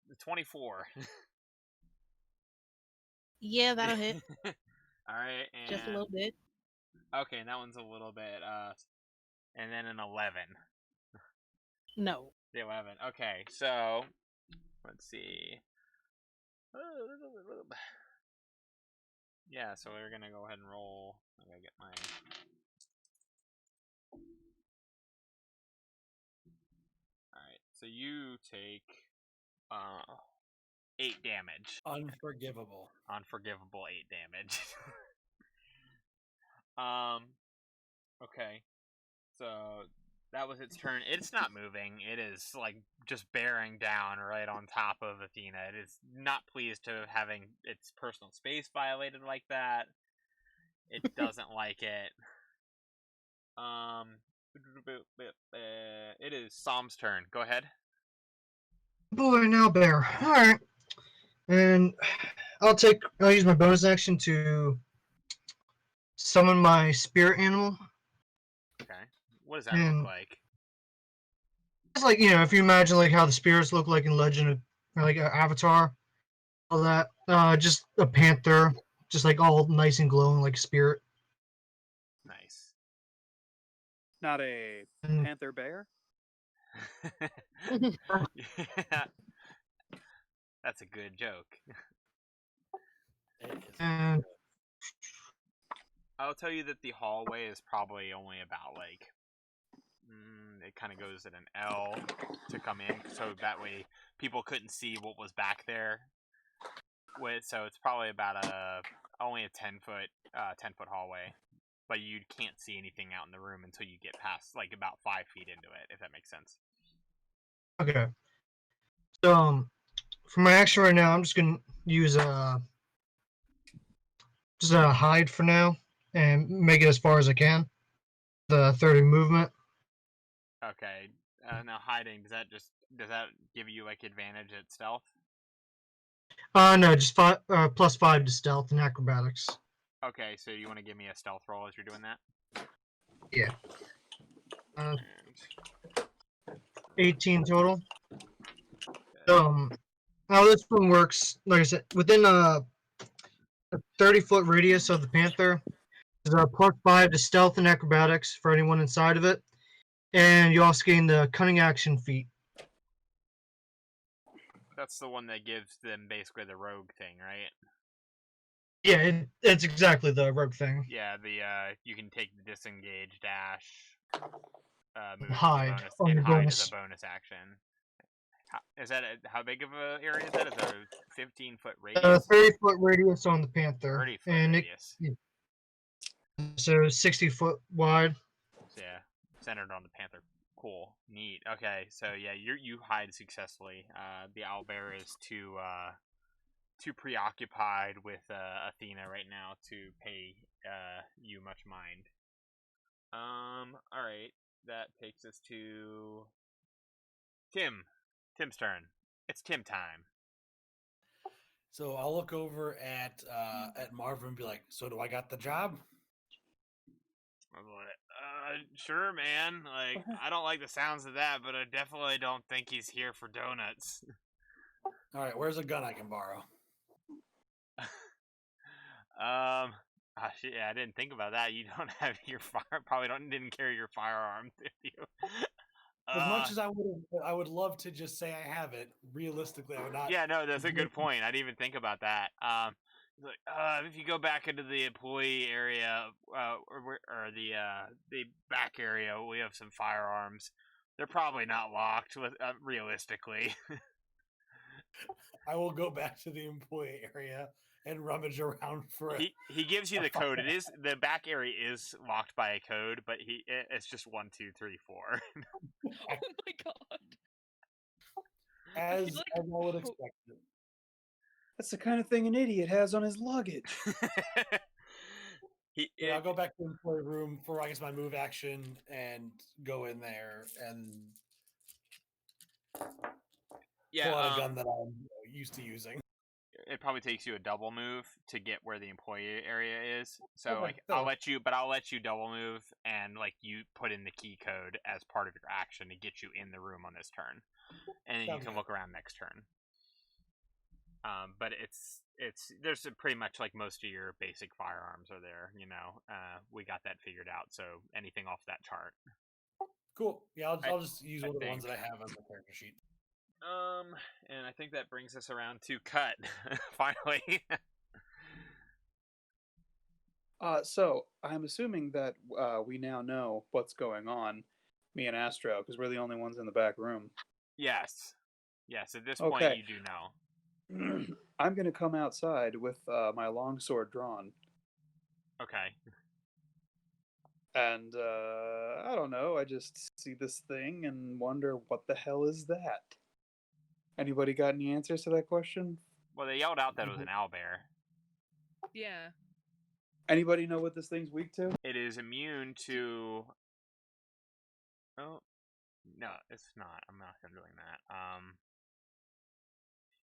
The 24. Yeah, that'll hit. All right, and Just a little bit. okay, and that one's a little bit. And then an 11. No. The 11. Okay, so let's see. Yeah, so we're gonna go ahead and roll. I gotta get my. Alright, so you take 8 damage. Unforgivable. Unforgivable 8 damage. Okay. So that was its turn. It's not moving. It is like just bearing down right on top of Athena. It is not pleased to having its personal space violated like that. It doesn't like it. It is Psalm's turn. Go ahead. Boy, now bear. All right, and I'll use my bonus action to summon my spirit animal. Okay. What does that look And like? it's like, if you imagine like how the spirits look like in Legend of, or like Avatar, all that. Just a panther, just like all nice and glowing like a spirit. Nice. Not a And panther bear. Yeah. That's a good joke. It is And- I'll tell you that the hallway is probably only about like it kind of goes at an L to come in, so that way people couldn't see what was back there. So it's probably about only a 10-foot hallway, but you can't see anything out in the room until you get past like about 5 feet into it, if that makes sense. okay. So for my action right now, I'm just gonna use just a hide for now and make it as far as I can. The 30 movement. Okay. Now hiding, does that give you like advantage at stealth? No, just +5 to stealth and acrobatics. Okay, so you want to give me a stealth roll as you're doing that? Yeah. And 18 total. How this one works, like I said, within a 30-foot radius of the panther, there's a +5 to stealth and acrobatics for anyone inside of it, and you also gain the cunning action feat. that's the one that gives them basically the rogue thing, right? Yeah, it's exactly the rogue thing. Yeah, you can take the disengage, dash, move Hide as a bonus, on and your hide bonus. as a bonus action. How big of a area is that? Is that a 15-foot radius? 30-foot radius on the panther, 30-foot and radius. So 60-foot wide. So yeah, centered on the panther. Cool, neat. Okay, so yeah, you hide successfully. The owlbear is too preoccupied with Athena right now to pay you much mind. All right, that takes us to Tim. Tim's turn. It's Tim time. So I'll look over at Marv and be like, "So do I got the job?" I'm like, sure, man. Like, I don't like the sounds of that, but I definitely don't think he's here for donuts. All right, where's a gun I can borrow? Shit, yeah, I didn't think about that. You don't have your didn't carry your firearm with you. As much as I would love to just say I have it. Realistically, I would not. Yeah, no, that's a good point. I didn't even think about that. If you go back into the employee area, or the back area, we have some firearms. They're probably not locked, realistically. I will go back to the employee area and rummage around for it. He gives you the code. The back area is locked by a code, but it's just 1, 2, 3, 4. Oh my god. As like, I would expect it. That's the kind of thing an idiot has on his luggage. Yeah, I'll go back to the employee room for I guess my move action and go in there and pull out a gun that I'm used to using. It probably takes you a double move to get where the employee area is. So Okay, like I'll let you double move and like you put in the key code as part of your action to get you in the room on this turn, and then you can look around next turn. But there's pretty much like most of your basic firearms are there. We got that figured out. So anything off that chart. Cool. Yeah, I'll just use one of the ones that I have on the character sheet. And I think that brings us around to cut, finally. So I'm assuming that we now know what's going on, me and Astro, because we're the only ones in the back room. Yes, at this point you do know. I'm going to come outside with my longsword drawn. Okay. And I don't know, I just see this thing and wonder what the hell is that? Anybody got any answers to that question? Well, they yelled out that it was an owlbear. Yeah. Anybody know what this thing's weak to? It is immune to. Oh, no, it's not. I'm not doing that.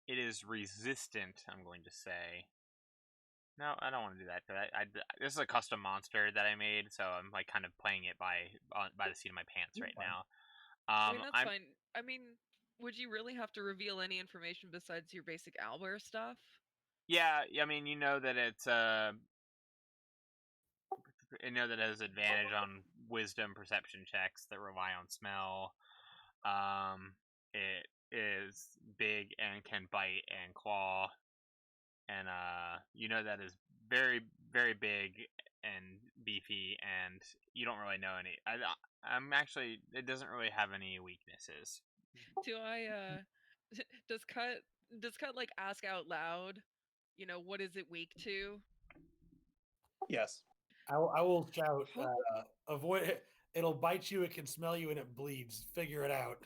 It is resistant. I'm going to say. No, I don't want to do that. This is a custom monster that I made, so I'm like kind of playing it by the seat of my pants right now. I mean, that's fine. I mean, would you really have to reveal any information besides your basic owlbear stuff? Yeah, I mean, you know that it's I know that it has advantage on wisdom perception checks that rely on smell. It is big and can bite and claw, and you know that is very, very big and beefy, and you don't really know any. I'm actually, it doesn't really have any weaknesses. Do I does Cut like ask out loud, you know, what is it weak to? Yes. I will shout, Hope- avoid it. It'll bite you, it can smell you, and it bleeds. Figure it out.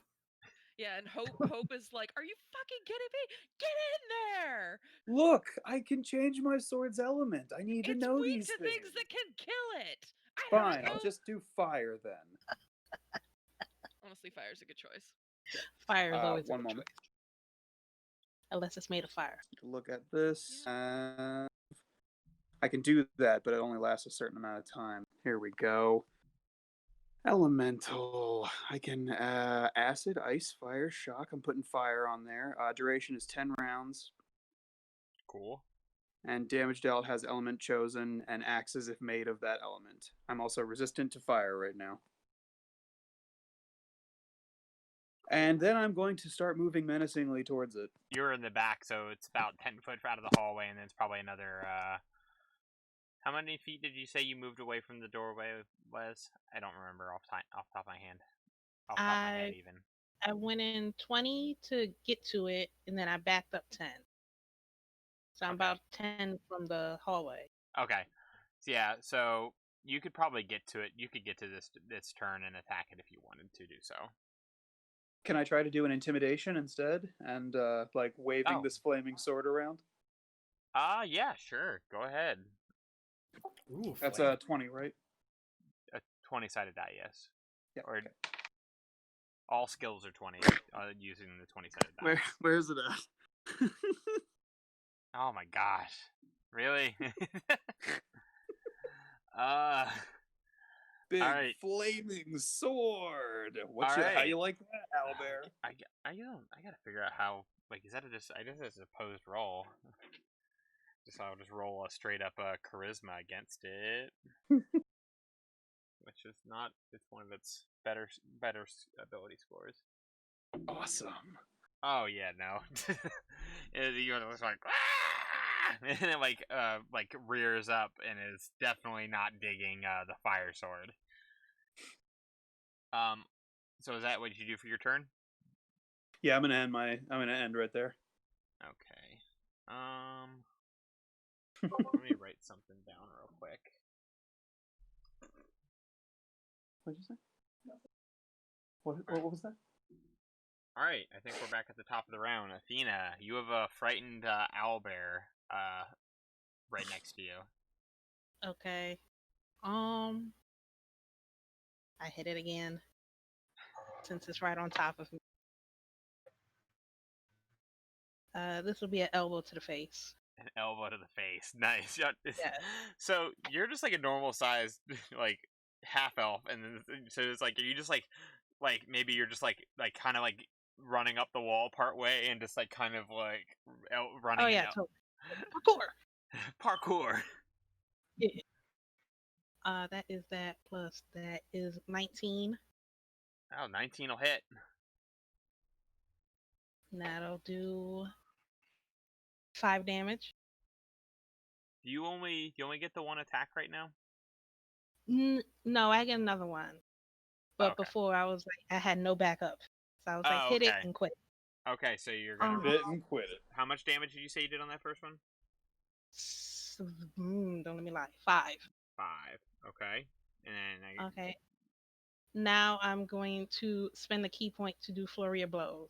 Yeah, and Hope is like, "Are you fucking kidding me? Get in there! Look, I can change my sword's element. I need to It's know weak these to things. things that can kill it. I Fine, don't I'll know." just do fire then. Honestly, fire's a good choice. Fire is always a One good moment. choice. Unless it's made of fire. Look at this. I can do that, but it only lasts a certain amount of time. Here we go. Elemental. I can acid, ice, fire, shock. I'm putting fire on there. Duration is 10 rounds. Cool. And damage dealt has element chosen and acts as if made of that element. I'm also resistant to fire right now. And then I'm going to start moving menacingly towards it. You're in the back, so it's about 10 foot out of the hallway, and then it's probably another. How many feet did you say you moved away from the doorway, Wes? I don't remember off the top of my hand. Off the top of my head, even. I went in 20 to get to it, and then I backed up 10. So I'm Okay. about 10 from the hallway. Okay. So yeah, so you could probably get to it. You could get to this turn and attack it if you wanted to do so. Can I try to do an intimidation instead? And, like, waving this flaming sword around? Yeah, sure. Go ahead. Ooh, That's flame. a 20, right? A 20-sided die, yes. Yeah. Or okay. all skills are 20 using the 20-sided die. Where's it at? Oh my gosh. Really? Big Alright. flaming sword. How Alright. you like that, owlbear? I gotta figure out how, like, is that I guess it's a opposed roll. I'll just roll a straight up charisma against it. Which is not, it's one of its better ability scores. Awesome. Oh yeah, no. You're just like, "Ah!" And it like rears up and is definitely not digging the fire sword. So is that what you do for your turn? Yeah, I'm gonna end right there. Okay. Let me write something down real quick. What'd you say? What was that? All right, I think we're back at the top of the round. Athena, you have a frightened owlbear right next to you. Okay. I hit it again. Since it's right on top of me. This will be an elbow to the face. An elbow to the face. Nice. Yes. So you're just like a normal sized like half elf, and then so it's like, are you just like maybe you're just like kind of like running up the wall part way and just like kind of like running. Oh yeah, totally. Parkour. Parkour. Yeah. That is that plus that is 19. Oh, 19 will hit. That'll do 5 damage. Do you only get the one attack right now? No, I get another one. But Okay. before I was like, I had no backup, so I was like, hit it okay. and quit. Okay, so you're gonna Hit and quit it. How much damage did you say you did on that first one? Don't let me lie. 5. 5. Okay. And then Okay. Now I'm going to spend the key point to do flurry of blows.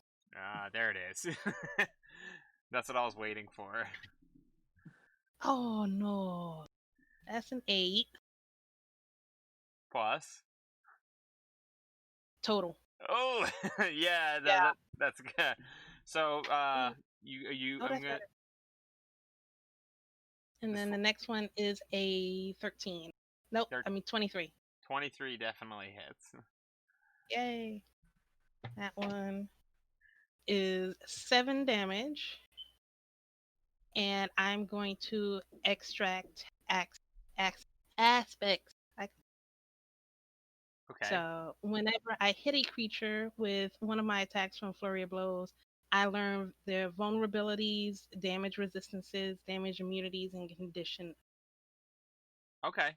there it is. That's what I was waiting for. Oh no. That's an 8 Plus. total. Oh, yeah, Yeah. that's good. So, you, Oh, I'm that's gonna. better. And This then the next one is a 13. Nope, Thir- I mean 23. 23 definitely hits. Yay. That one is 7 damage. And I'm going to extract aspects. Okay. So whenever I hit a creature with one of my attacks from Flurry of Blows, I learn their vulnerabilities, damage resistances, damage immunities, and condition. Okay.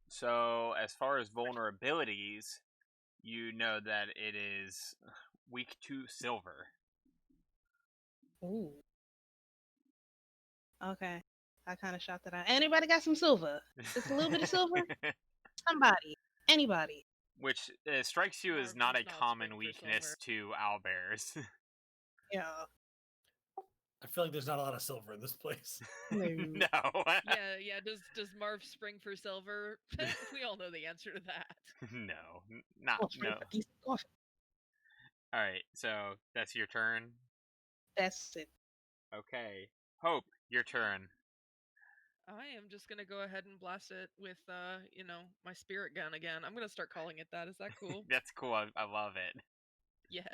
So as far as vulnerabilities, you know that it is weak to silver. Ooh. Okay. I kind of shot that out. Anybody got some silver? Just a little bit of silver? Somebody. Anybody. Which strikes you as Marv not does a not common spring for weakness to owlbears. Yeah. I feel like there's not a lot of silver in this place. No. No. Yeah. Does Marv spring for silver? We all know the answer to that. No. Not Oh, straight no. for piece of coffee. All right. So that's your turn. That's it. Okay. Hope, your turn. I am just gonna go ahead and blast it with, my spirit gun again. I'm gonna start calling it that. Is that cool? That's cool. I love it. Yes.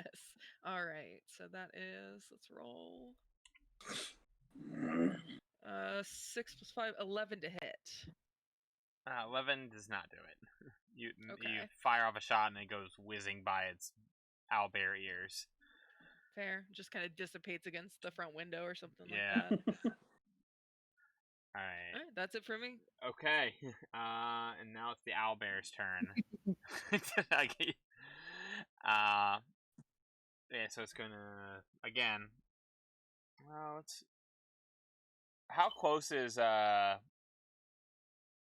All right. So that is. Let's roll. 6 plus 5, 11 to hit. 11 does not do it. You Okay. fire off a shot and it goes whizzing by its owlbear ears. Fair. Just kind of dissipates against the front window or something Yeah. like that. All right. All right. That's it for me. Okay. And now it's the owlbear's turn. Yeah. So it's gonna again. Well, it's how close is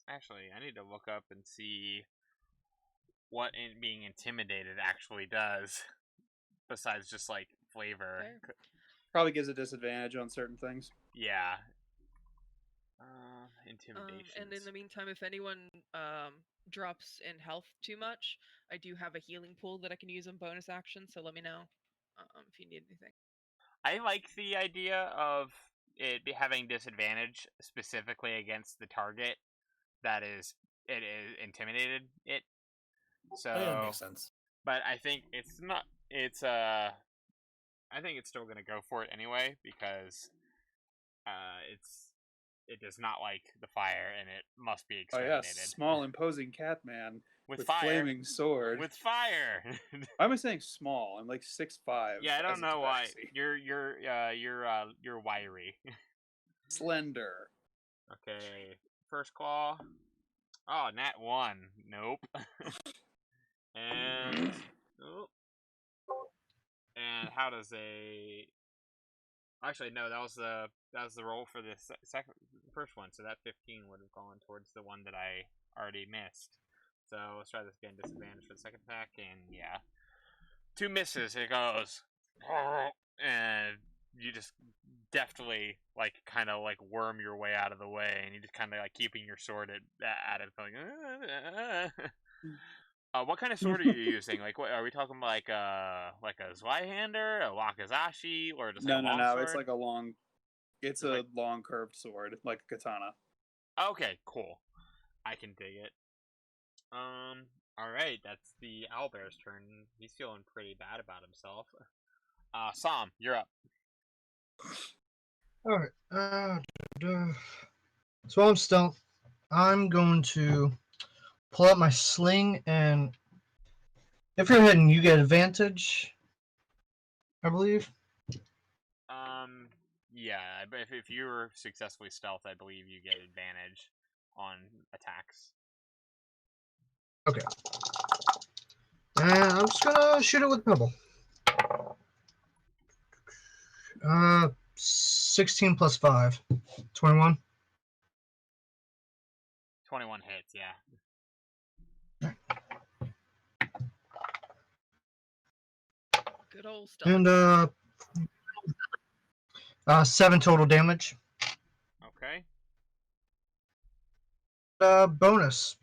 Actually, I need to look up and see what being intimidated actually does, besides just like flavor. Fair. Probably gives a disadvantage on certain things. Yeah. Intimidation. And in the meantime, if anyone drops in health too much, I do have a healing pool that I can use on bonus action. So let me know if you need anything. I like the idea of it having disadvantage specifically against the target that is intimidated. So Oh, yeah, that makes sense. But I think it's not. It's I think it's still gonna go for it anyway because it does not like the fire and it must be Oh exterminated. yes, small imposing cat man with with fire. flaming sword. With fire. Why am I saying small? I'm like 6'5". Yeah, I don't as a know why. tabaxi. You're wiry. Slender. Okay, first claw. Oh, nat 1. Nope. And oh. And how does a? Actually, no. That was the roll for the first one. So that 15 would have gone towards the one that I already missed. So let's try this again. Disadvantage for the second attack, and yeah, 2 misses. It goes, and you just deftly kind of worm your way out of the way, and you just kind of keeping your sword at it, going. What kind of sword are you using? What are we talking? Like a Zweihander, a Wakizashi, or just No, a no, long no. sword? It's like a long. It's It's a long curved sword, like a katana. Okay, cool. I can dig it. All right, that's the owlbear's turn. He's feeling pretty bad about himself. Sam, you're up. All right. So I'm stealth. I'm going to pull out my sling, and if you're hidden, you get advantage, I believe. Yeah, if you were successfully stealth, I believe you get advantage on attacks. Okay. And I'm just gonna shoot it with a pebble. 16 plus 5. 21. 21 hits, yeah. Good old stuff. And 7 total damage. Okay. Bonus.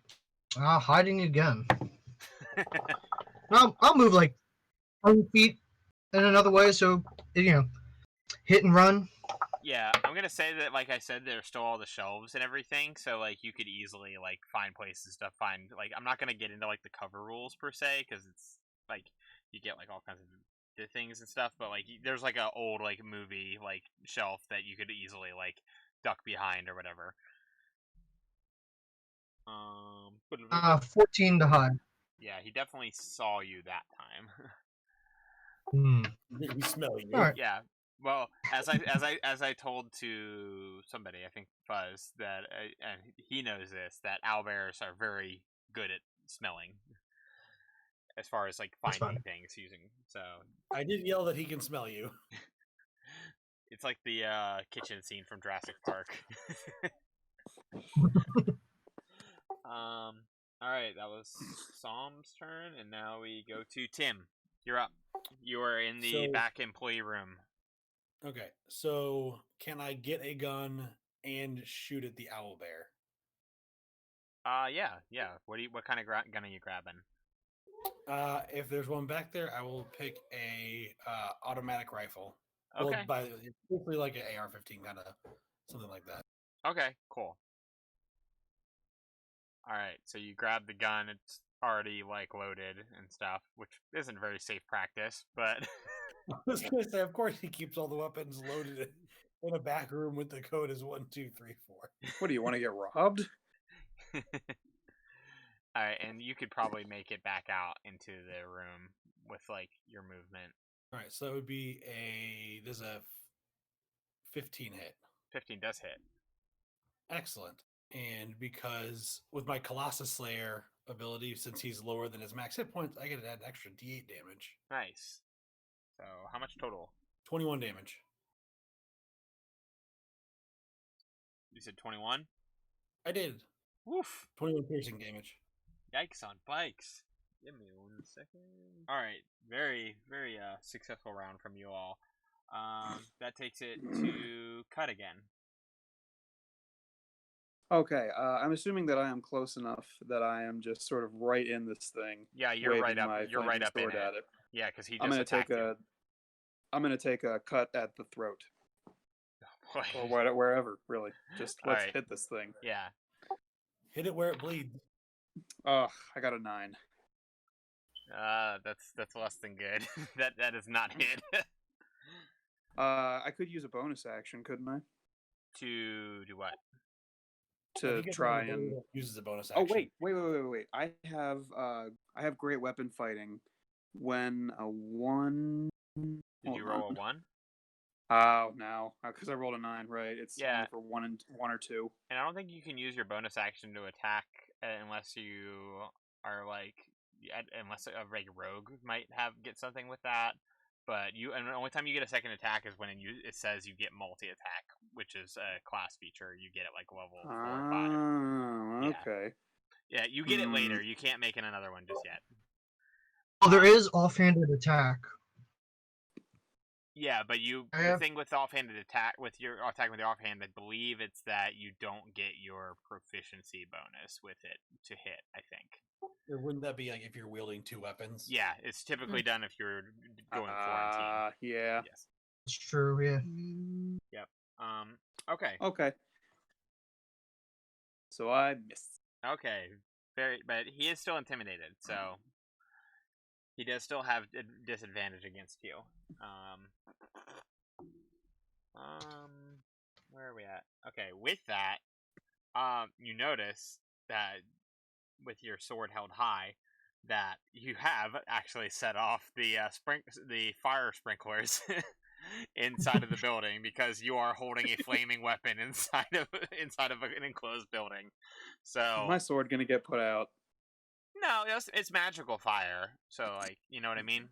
Hiding again. I'll move like 20 feet in another way, so hit and run. Yeah, I'm gonna say that, like I said, there's still all the shelves and everything, so like you could easily like find places to find. Like, I'm not gonna get into like the cover rules per se, because it's like you get like all kinds of things and stuff. But like, there's like a old like movie like shelf that you could easily like duck behind or whatever. 14 to hide. Yeah, he definitely saw you that time. We smell you. All right. Yeah. Well, as I told to somebody, I think Fuzz, that and he knows this, that owlbears are very good at smelling, as far as like That's finding fine. things using. So I did yell that he can smell you. it's like the kitchen scene from Jurassic Park. All right, that was Psalm's turn, and now we go to Tim. You're up. You are in the So- back employee room. Okay, so can I get a gun and shoot at the owl bear? Yeah. What kind of gun are you grabbing? If there's one back there, I will pick a automatic rifle. Okay. Well, it's basically like an AR-15 kind of something like that. Okay, cool. Alright, so you grab the gun, it's already like loaded and stuff, which isn't very safe practice, but I was gonna say, of course, he keeps all the weapons loaded in a back room with the code is 1, 2, 3, 4. What do you want to get robbed? Alright, and you could probably make it back out into the room with like your movement. All right, so that would be there's a 15 hit. 15 does hit. Excellent. And because with my Colossus Slayer ability, since he's lower than his max hit points, I get to add an extra D8 damage. Nice. So how much total? 21 damage. You said 21? I did. Woof. 21 piercing damage. Yikes on bikes. Give me 1 second. Alright, very, very successful round from you all. That takes it to Cut again. Okay, I'm assuming that I am close enough that I am just sort of right in this thing. Yeah, you're right waving up. my You're right flaming up in sword it. at it. Yeah, because he just I'm gonna attacked you. I'm gonna take a cut at the throat Boy. or wherever. Really, just let's Alright. hit this thing. Yeah. Hit it where it bleeds. Oh, I got a 9. That's less than good. that is not hit. I could use a bonus action, couldn't I? To do what? To try and uses a bonus Oh action. wait! I have great weapon fighting. When a 1. Did you roll a 1? Oh no, because I rolled a 9. Right? It's Yeah. only for 1 or 2. And I don't think you can use your bonus action to attack unless you are like, unless a rogue might get something with that. But and the only time you get a second attack is when it says you get multi attack, which is a class feature. You get it like level 4 or 5. Oh, Yeah. okay. Yeah, you get it later. You can't make it another one just yet. Well, there is offhanded attack. Yeah, but the thing with offhanded attack, with your attacking with your offhand, I believe it's that you don't get your proficiency bonus with it to hit, I think. Or wouldn't that be like if you're wielding 2 weapons? Yeah, it's typically done if you're going 4 and team. Yeah. Yes. It's true, yeah. Yep. Okay. Okay. So I missed. Okay. But he is still intimidated, so he does still have a disadvantage against you. Where are we at? Okay, with that, you notice that with your sword held high, that you have actually set off the fire sprinklers inside of the building, because you are holding a flaming weapon inside of an enclosed building. So My sword gonna get put out. no, it's magical fire. So like, you know what I mean?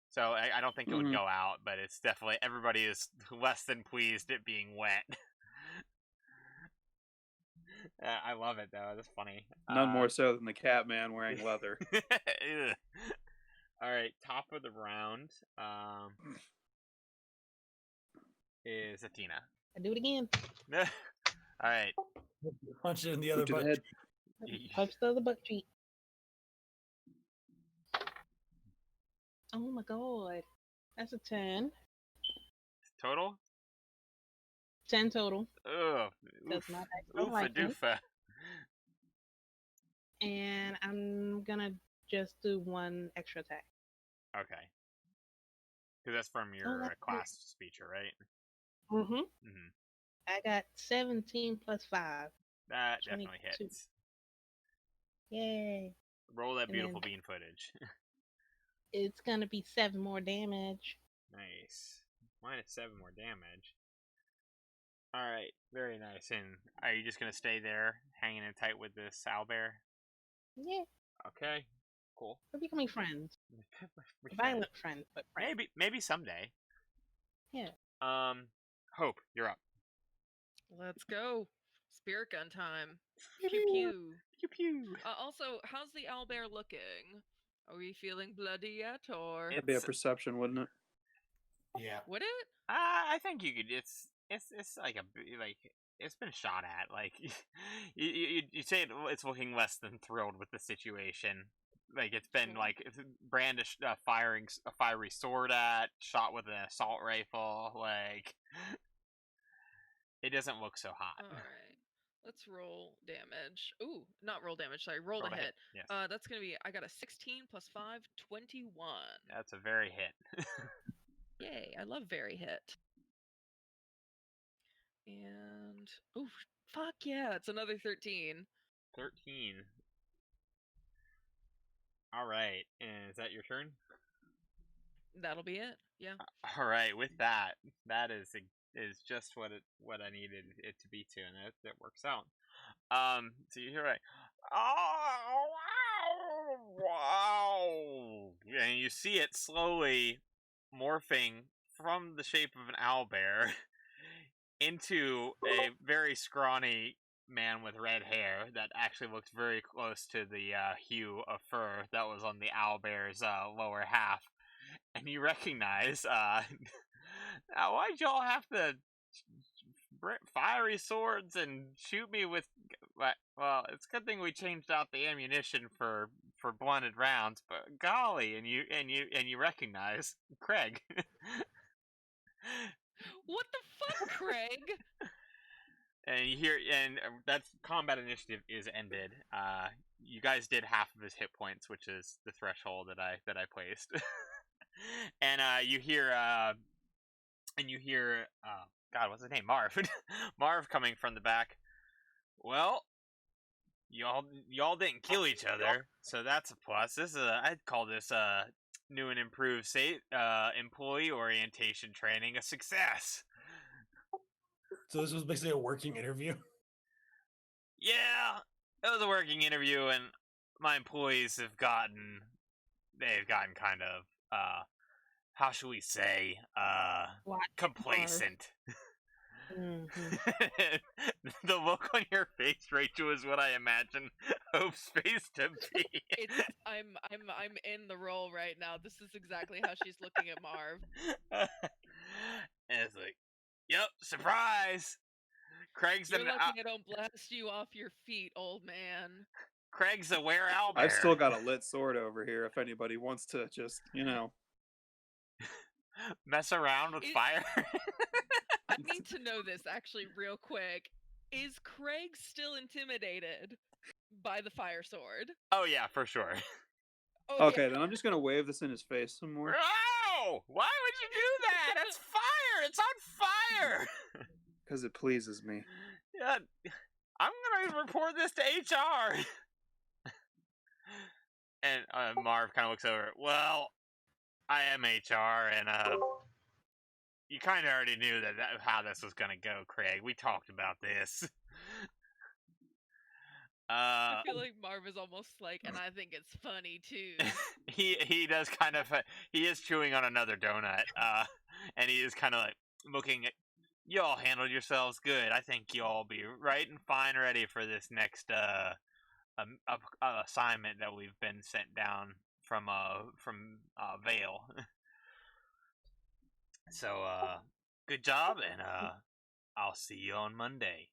So I don't think it would go out, but it's definitely, everybody is less than pleased at being wet. I love it though. It's funny. None more so than the cat man wearing leather. All right, top of the round is Athena. I do it again. All right, Punch it in the other Boot to the butt. head. Punch the other butt cheek. Oh my god. That's a 10. Total? 10 total. Ugh. Because Oof. my dice don't Oofa like me. doofa. And I'm gonna just do one extra attack. Okay. Because that's from your that's class feature, right? Mm-hmm. Mm-hmm. I got 17 plus 5. That definitely 22. hits. Yay. Roll that And beautiful then- bean footage. It's gonna be 7 more damage. Nice. Minus 7 more damage. Alright, very nice. And are you just going to stay there, hanging in tight with this owlbear? Yeah. Okay, cool. We're becoming friends. We're Violent friends, but friends. Maybe someday. Yeah. Hope, you're up. Let's go. Spirit gun time. Pew pew. Pew pew. Also, how's the owlbear looking? Are we feeling bloody yet, or That'd be a perception, wouldn't it? Yeah. would it? I think you could. It's like it's been shot at. Like you say it's looking less than thrilled with the situation. Like it's been like brandished, firing a fiery sword at, shot with an assault rifle. Like it doesn't look so hot. All right. Let's roll damage. Ooh, not roll damage. Sorry, roll Roll to to hit, hit. yes. That's gonna be. I got a 16 plus 5, 21. That's a very hit. Yay! I love very hit. And ooh, fuck yeah! It's another 13. 13. All right, and is that your turn? That'll be it. Yeah. All right, with that is just what I needed it to be to, and that works out. So you hear like, oh wow, and you see it slowly morphing from the shape of an owlbear into a very scrawny man with red hair that actually looks very close to the hue of fur that was on the owlbear's lower half. And you recognize, now why'd y'all have to fiery swords and shoot me with? Well, it's a good thing we changed out the ammunition for blunted rounds. But golly, and you recognize Craig. What the fuck, Craig? And you hear, and that's combat initiative is ended. You guys did half of his hit points, which is the threshold that I placed. And you hear, God, what's his name? Marv. Marv coming from the back. Well, y'all didn't kill each other, so that's a plus. I'd call this new and improved employee orientation training a success. So this was basically a working interview. Yeah, it was a working interview, and my employees have gotten kind of how should we say complacent. Mm-hmm. The look on your face, Rachel, is what I imagine Hope's face to be. I'm in the role right now. This is exactly how she's looking at Marv. And it's like, yep, surprise. Craig's You're lucky I don't blast you off your feet, old man. Craig's a were owlbear. I've still got a lit sword over here if anybody wants to just, mess around with fire. I need to know this actually real quick. Is Craig still intimidated by the fire sword? Oh yeah, for sure. Okay, then I'm just gonna wave this in his face some more. Oh! Why would you do that? That's fire! It's on fire! Because it pleases me. Yeah, I'm gonna report this to HR. And Marv kind of looks over. Well, I am HR, and you kind of already knew how this was gonna go, Craig. We talked about this. I feel like Marv is almost like, and I think it's funny too. he does kind of he is chewing on another donut, and he is kind of like looking at y'all. Handled yourselves good. I think y'all be right and fine, ready for this next assignment that we've been sent down from Vale. So good job, and I'll see you on Monday.